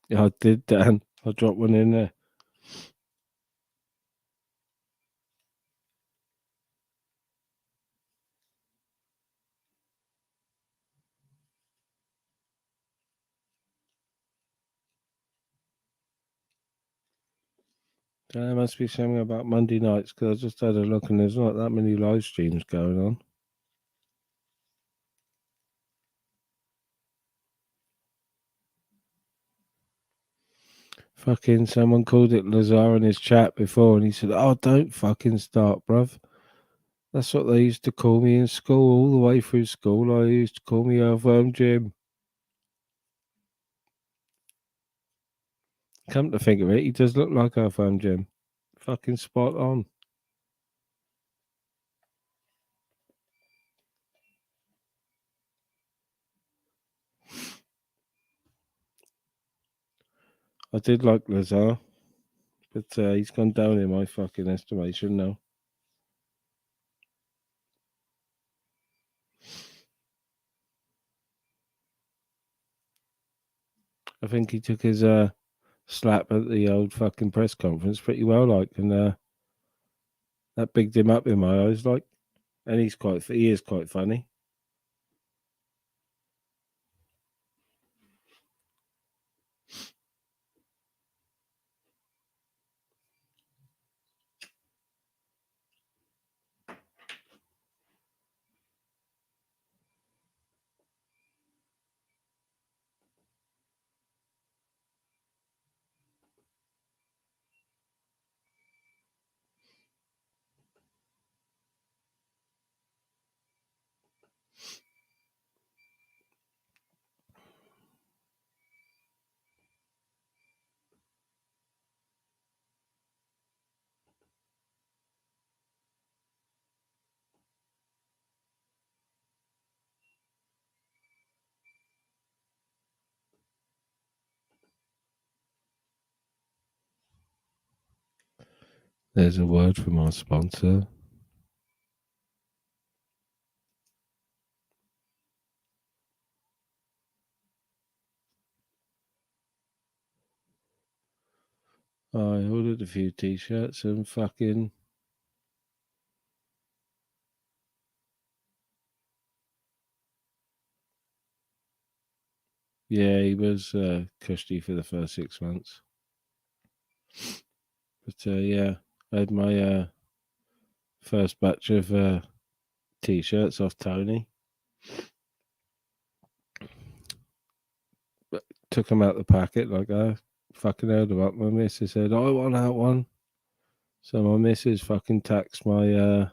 Yeah, I did, Dan. I dropped one in there. There must be something about Monday nights because I just had a look and there's not that many live streams going on. Fucking someone called it Lazar in his chat before, and he said, "Oh, don't fucking start, bruv. That's what they used to call me in school. All the way through school, I used to call me Earthworm Jim." Come to think of it, he does look like Earthworm Jim. Fucking spot on. I did like Lazar, but he's gone down in my fucking estimation now. I think he took his slap at the old fucking press conference pretty well, like, and that bigged him up in my eyes, like, and he is quite funny. There's a word from our sponsor. I ordered a few t-shirts and fucking yeah, he was cushy for the first 6 months. But yeah, I had my first batch of t-shirts off Tony. But took them out the packet like I fucking held them up. My missus said, "I want that one." So my missus fucking taxed my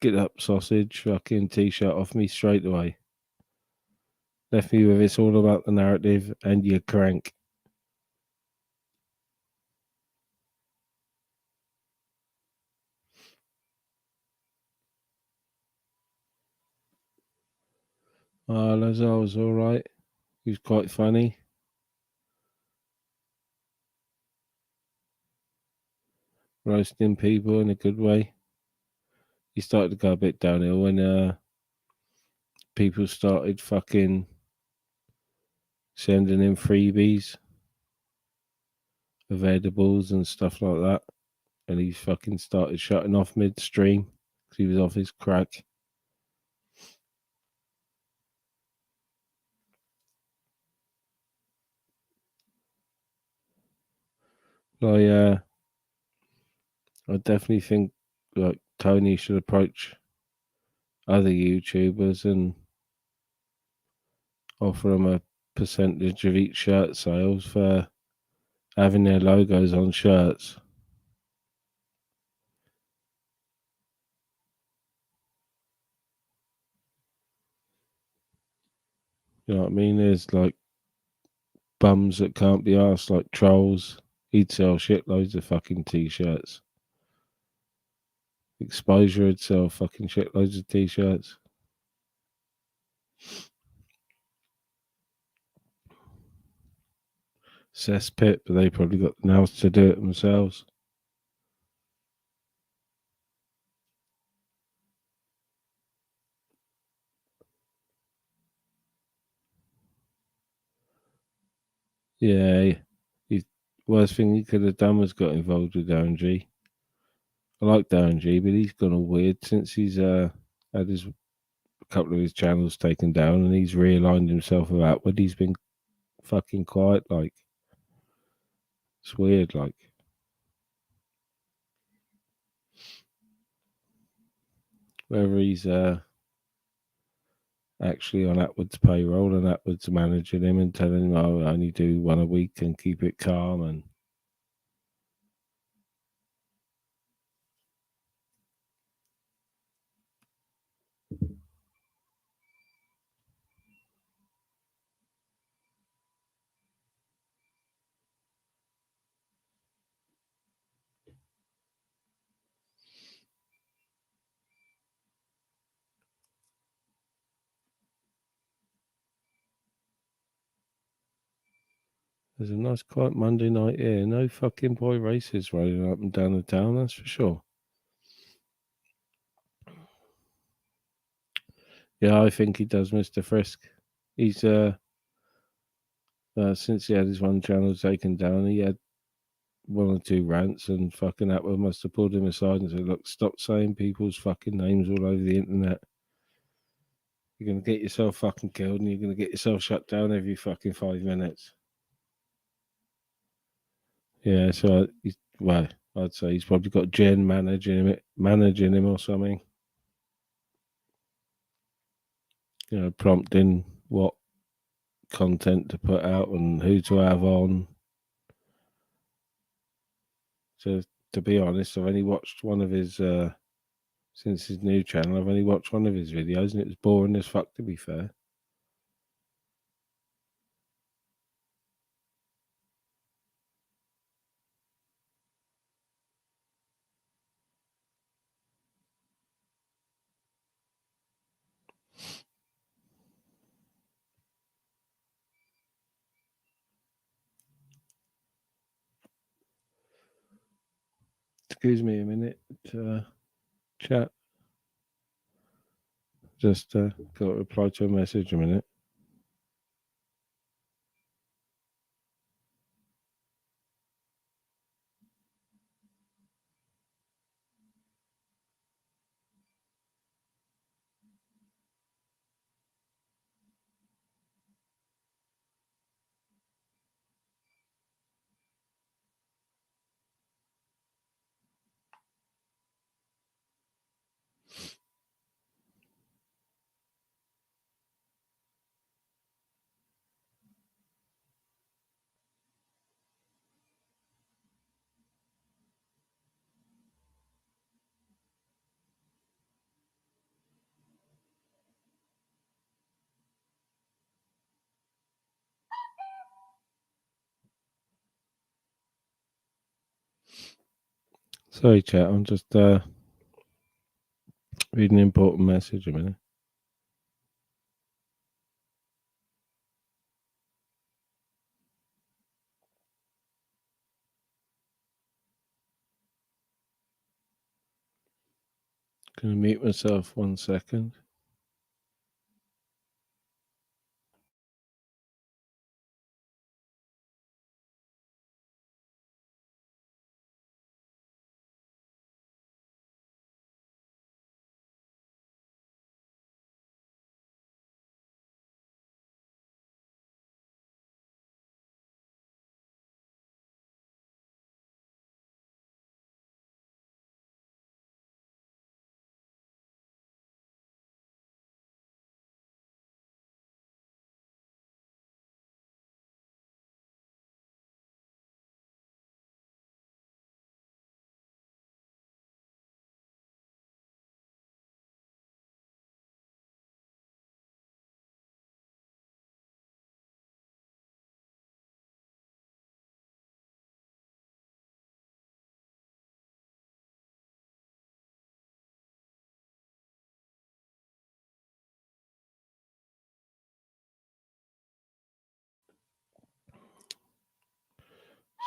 get up sausage fucking t-shirt off me straight away. Left me with "It's all about the narrative and you crank." Lazar was all right. He was quite funny. Roasting people in a good way. He started to go a bit downhill when people started fucking sending in freebies of edibles and stuff like that. And he fucking started shutting off midstream because he was off his crack. I I definitely think like Tony should approach other YouTubers and offer them a percentage of each shirt sales for having their logos on shirts. You know what I mean? There's like bums that can't be asked, like trolls. He'd sell shitloads of fucking t-shirts. Exposure would sell fucking shitloads of t-shirts. Cesspit, but they probably got the nails to do it themselves. Yeah, he worst thing he could have done was got involved with Darren G. I like Darren G, but he's gone all weird since he's had his a couple of his channels taken down and he's realigned himself with Outward. He's been fucking quiet, like it's weird, like whether he's actually on Atwood's payroll, and Atwood's managing him and telling him, "Oh, I only do one a week and keep it calm." And there's a nice quiet Monday night here. No fucking boy races rolling up and down the town, that's for sure. Yeah, I think he does, Mr. Frisk. He's since he had his one channel taken down, he had one or two rants, and fucking Atwood must have pulled him aside and said, "Look, stop saying people's fucking names all over the internet. You're gonna get yourself fucking killed, and you're gonna get yourself shut down every fucking 5 minutes." Yeah, so well, I'd say he's probably got Jen managing him or something. Prompting what content to put out and who to have on. So, to be honest, I've only watched one of his since his new channel. I've only watched one of his videos, and it was boring as fuck. To be fair. Excuse me a minute, chat. Just got to reply to a message a minute. Sorry, chat. I'm just reading an important message a minute. Gonna mute myself 1 second.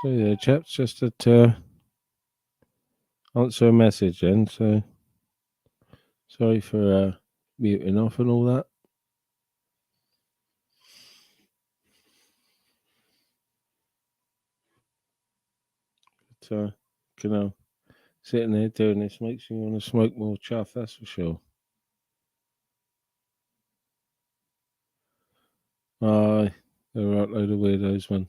So yeah, chaps, just to answer a message then. So sorry for muting off and all that. But sitting there doing this makes me want to smoke more chuff. That's for sure. Aye, they're a right load of weirdos, man.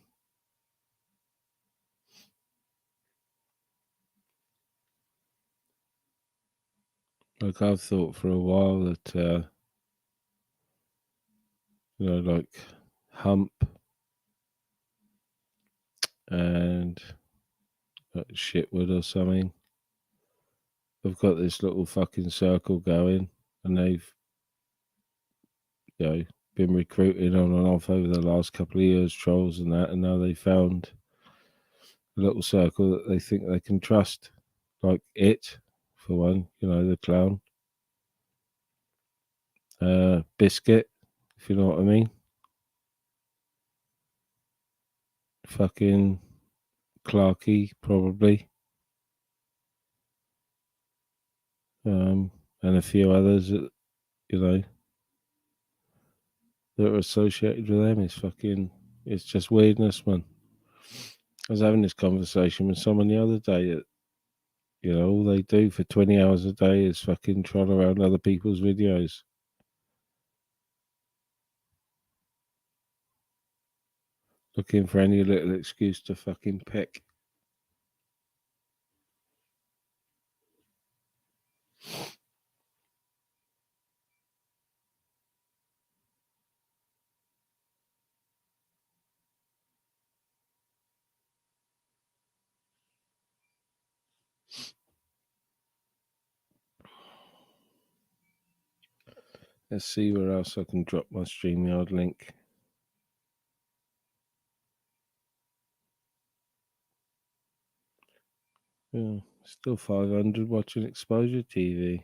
Like I've thought for a while that like Hump and Shitwood or something. They've got this little fucking circle going, and they've been recruiting on and off over the last couple of years, trolls and that, and now they found a little circle that they think they can trust, like it, for one, the clown, Biscuit, if you know what I mean, fucking Clarky, probably, and a few others that that are associated with them. It's just weirdness, man. I was having this conversation with someone the other day that, all they do for 20 hours a day is fucking troll around other people's videos. Looking for any little excuse to fucking pick. Let's see where else I can drop my StreamYard link. Yeah, still 500 watching Exposure TV.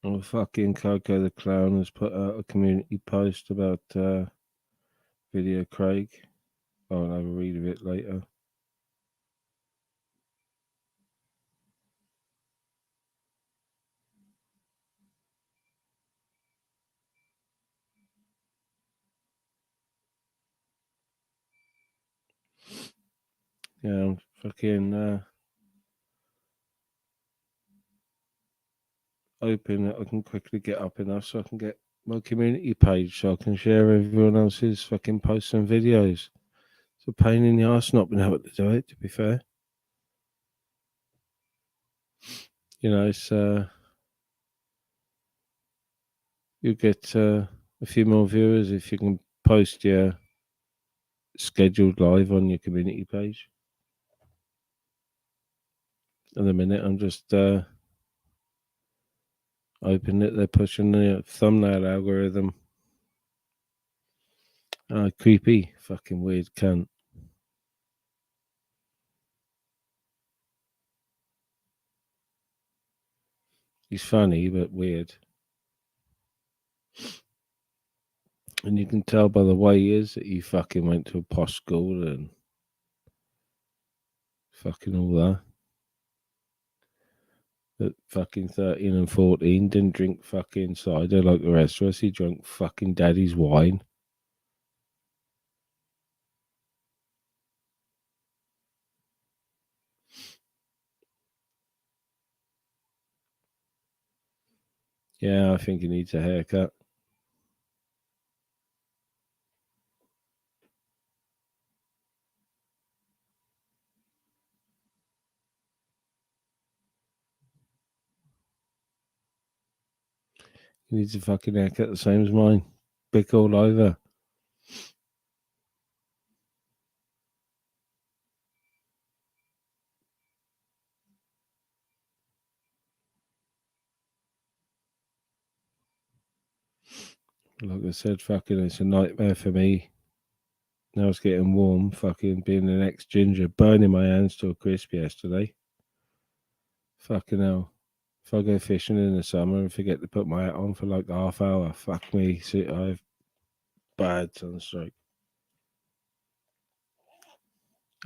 Oh, fucking Coco the Clown has put out a community post about Video Craig. I'll have a read of it later. Yeah, I'm fucking hoping that I can quickly get up enough so I can get my community page so I can share everyone else's fucking posts and videos. It's a pain in the ass not being able to do it, to be fair. It's you get a few more viewers if you can post your scheduled live on your community page. At the minute, I'm just hoping that they're pushing the thumbnail algorithm. Creepy, fucking weird cunt. He's funny, but weird. And you can tell by the way he is that he fucking went to a posh school and fucking all that. At fucking 13 and 14, didn't drink fucking cider like the rest of us. He drank fucking daddy's wine. Yeah, I think he needs a haircut. He needs a fucking haircut the same as mine. Bick all over. Like I said, fucking it's a nightmare for me. Now it's getting warm, fucking being an ex-ginger, burning my hands to a crisp yesterday. Fucking hell. If I go fishing in the summer and forget to put my hat on for like half hour, fuck me. See, I have bad sunstroke.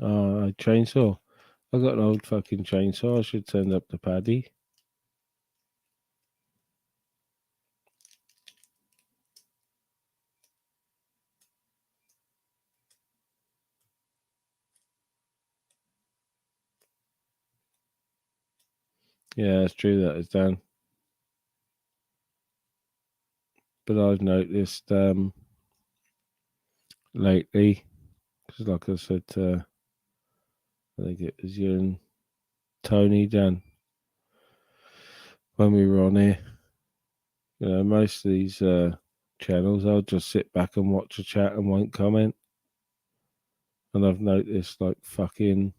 A chainsaw. I got an old fucking chainsaw. I should send up to Paddy. Yeah, it's true that it's done. But I've noticed lately. Because, like I said, I think it was you and Tony Dan when we were on here. You know, most of these channels, I'll just sit back and watch a chat and won't comment. And I've noticed, like, fucking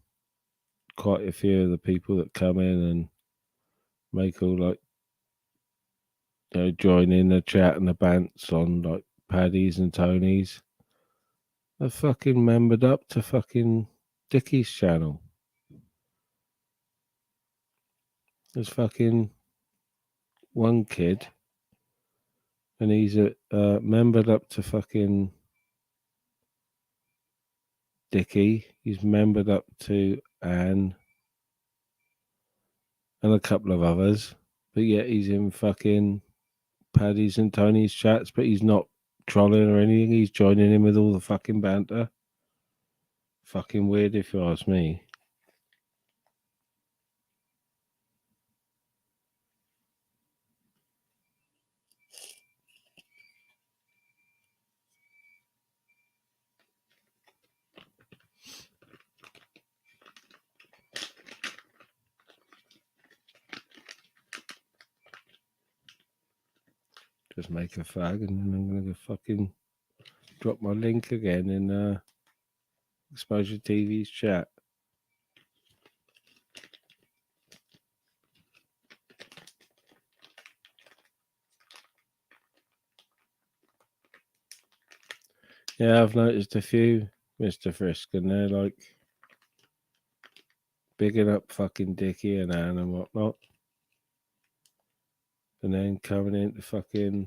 quite a few of the people that come in and make all, like, join in the chat and the bants on, like, Paddy's and Tony's. Are fucking membered up to fucking Dickie's channel. There's fucking one kid, and he's membered up to fucking Dickie. He's membered up to Anne and a couple of others, but yet he's in fucking Paddy's and Tony's chats, but he's not trolling or anything. He's joining in with all the fucking banter. Fucking weird, if you ask me. Just make a fag, and then I'm gonna fucking drop my link again in Exposure TV's chat. Yeah, I've noticed a few, Mr. Frisk, and they're like bigging up fucking Dickie and Anne and whatnot. And then coming into fucking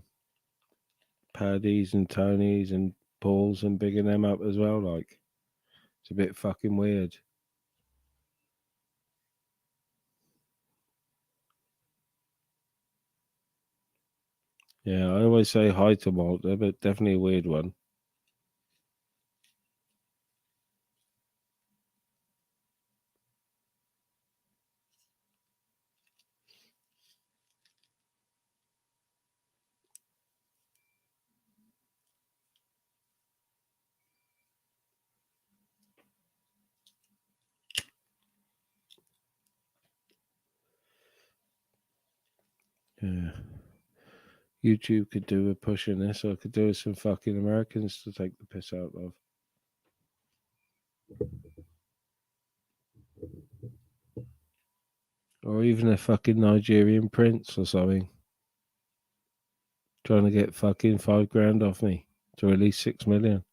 Paddy's and Tony's and Paul's and bigging them up as well. Like, it's a bit fucking weird. Yeah, I always say hi to Walter, but definitely a weird one. Yeah. YouTube could do a push in this, or could do with some fucking Americans to take the piss out of. Or even a fucking Nigerian prince or something. Trying to get fucking $5,000 off me to release 6 million.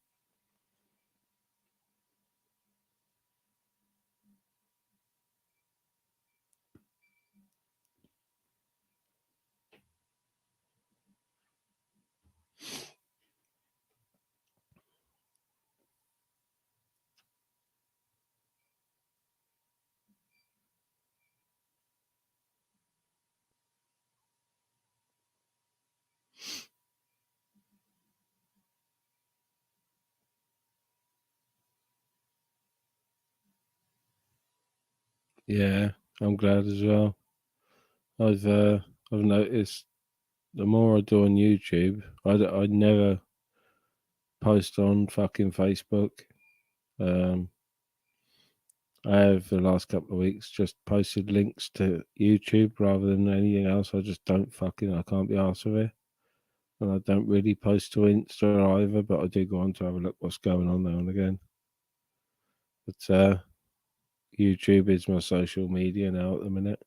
Yeah, I'm glad as well. I've noticed the more I do on YouTube, I never post on fucking Facebook. I have the last couple of weeks just posted links to YouTube rather than anything else. I just don't fucking, I can't be arsed with it. And I don't really post to Insta either, but I do go on to have a look what's going on now and again. But YouTube is my social media now at the minute.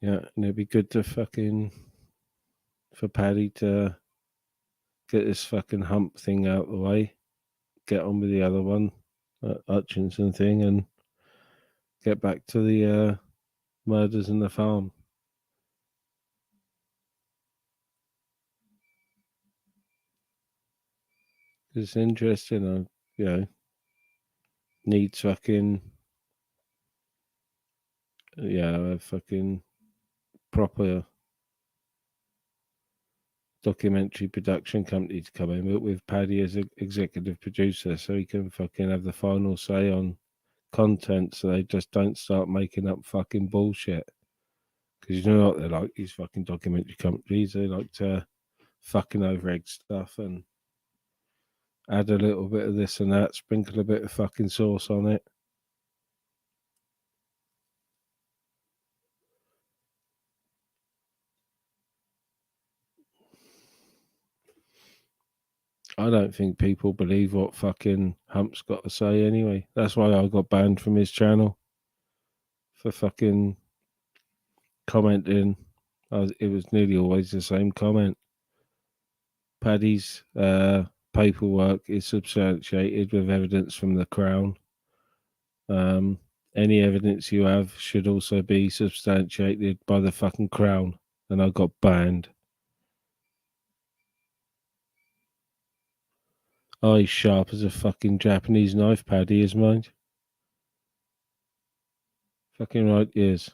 Yeah, and it'd be good to fucking for Paddy to get this fucking hump thing out of the way, get on with the other one, Hutchinson thing, and get back to the murders in the farm. It's interesting, needs fucking a fucking proper documentary production company to come in, but with Paddy as an executive producer, so he can fucking have the final say on content, so they just don't start making up fucking bullshit. Because you know what they're like, these fucking documentary companies, they like to fucking over egg stuff and add a little bit of this and that, sprinkle a bit of fucking sauce on it. I don't think people believe what fucking Hump's got to say anyway. That's why I got banned from his channel for fucking commenting. It was nearly always the same comment. Paddy's paperwork is substantiated with evidence from the Crown. Any evidence you have should also be substantiated by the fucking Crown. And I got banned. Oh, he's sharp as a fucking Japanese knife, Paddy is, mine. Fucking right, yes.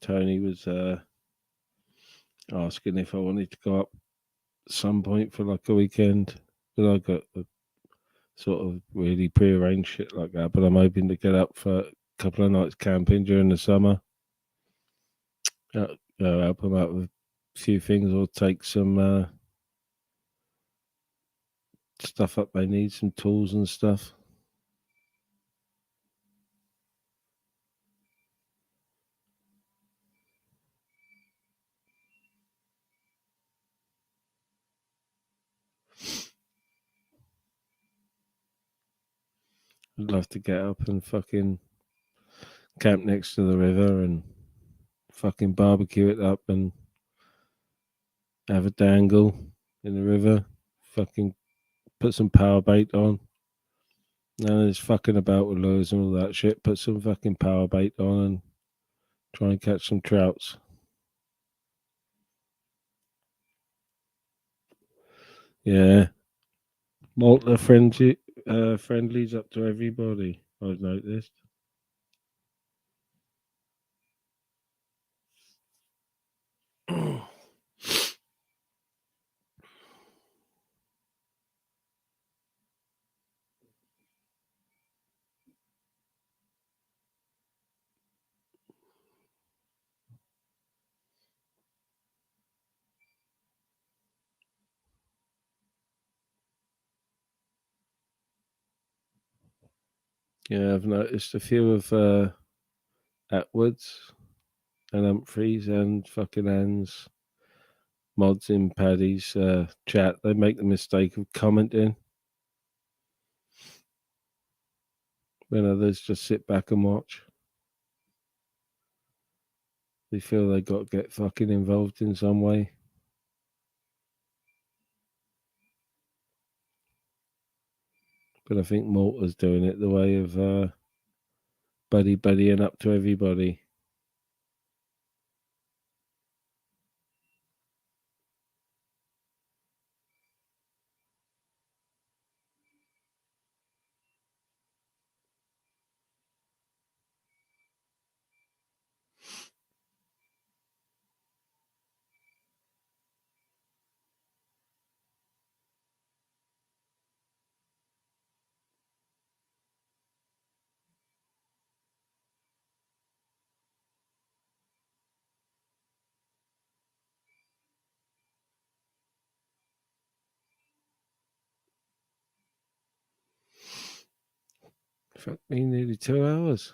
Tony was asking if I wanted to go up at some point for like a weekend, but I got sort of really pre-arranged shit like that. But I'm hoping to get up for a couple of nights camping during the summer. Help them out with a few things or take some stuff up they need, some tools and stuff. I'd love to get up and fucking camp next to the river and fucking barbecue it up and have a dangle in the river. Fucking put some power bait on. None of this fucking about with lures and all that shit. Put some fucking power bait on and try and catch some trouts. Yeah. Malta friendlies up to everybody, I've noticed. Yeah, I've noticed a few of Atwoods and Humphreys and fucking Ann's mods in Paddy's chat. They make the mistake of commenting when others just sit back and watch. They feel they got to get fucking involved in some way. But I think Malta's doing it the way of buddying up to everybody. Fuck me, nearly 2 hours.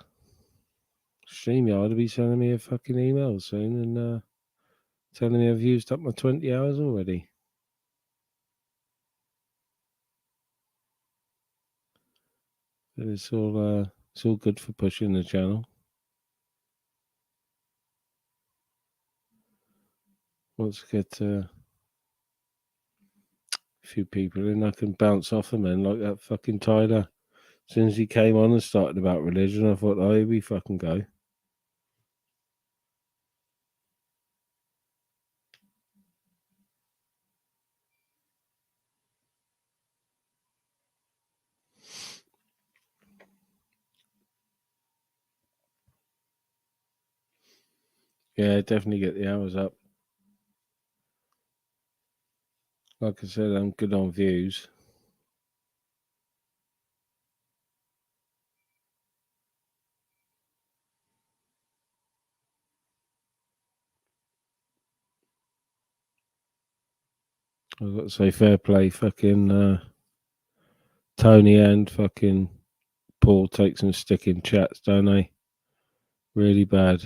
StreamYard will be sending me a fucking email soon and telling me I've used up my 20 hours already. But it's all good for pushing the channel. Once I get a few people in, I can bounce off them and like that fucking Tyler. As soon as he came on and started about religion, I thought, oh, here we fucking go. Yeah, definitely get the hours up. Like I said, I'm good on views. I've got to say, fair play, fucking Tony and fucking Paul take some stick in chats, don't they? Really bad.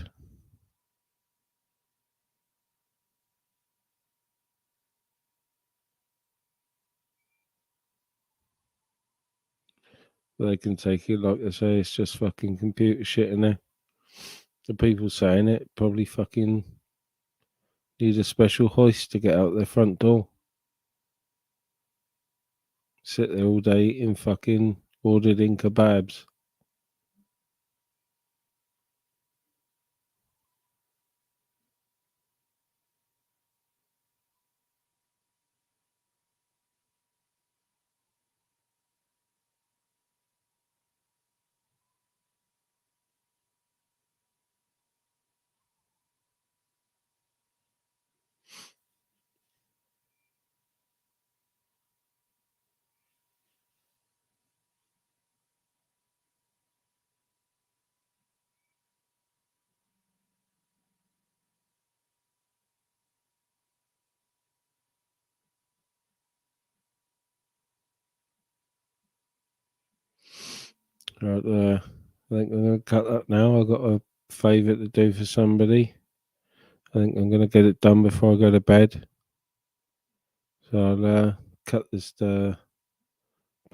They can take it, like I say, it's just fucking computer shit in there. The people saying it probably fucking need a special hoist to get out their front door. Sit there all day eating fucking ordered in kebabs. Right, I think I'm going to cut that now. I've got a favour to do for somebody. I think I'm going to get it done before I go to bed. So I'll cut this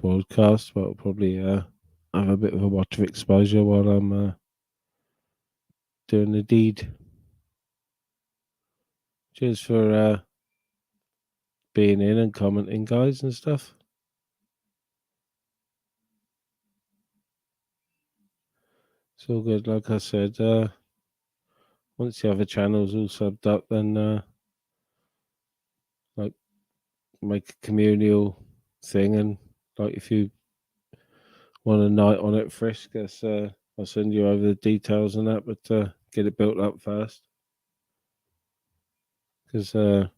broadcast, but I'll probably have a bit of a watch of exposure while I'm doing the deed. Cheers for being in and commenting, guys, and stuff. It's all good. Like I said, once the other channels all subbed up, then like make a communal thing, and like if you want a night on it, Frisk, I'll send you over the details and that, but get it built up first, because now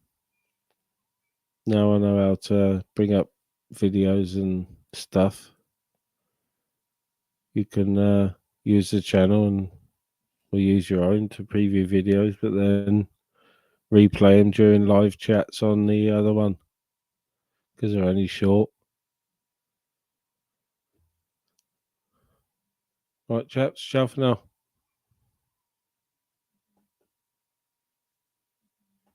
I know how to bring up videos and stuff. You can use the channel and or use your own to preview videos, but then replay them during live chats on the other one because they're only short. Right, chaps, ciao for now.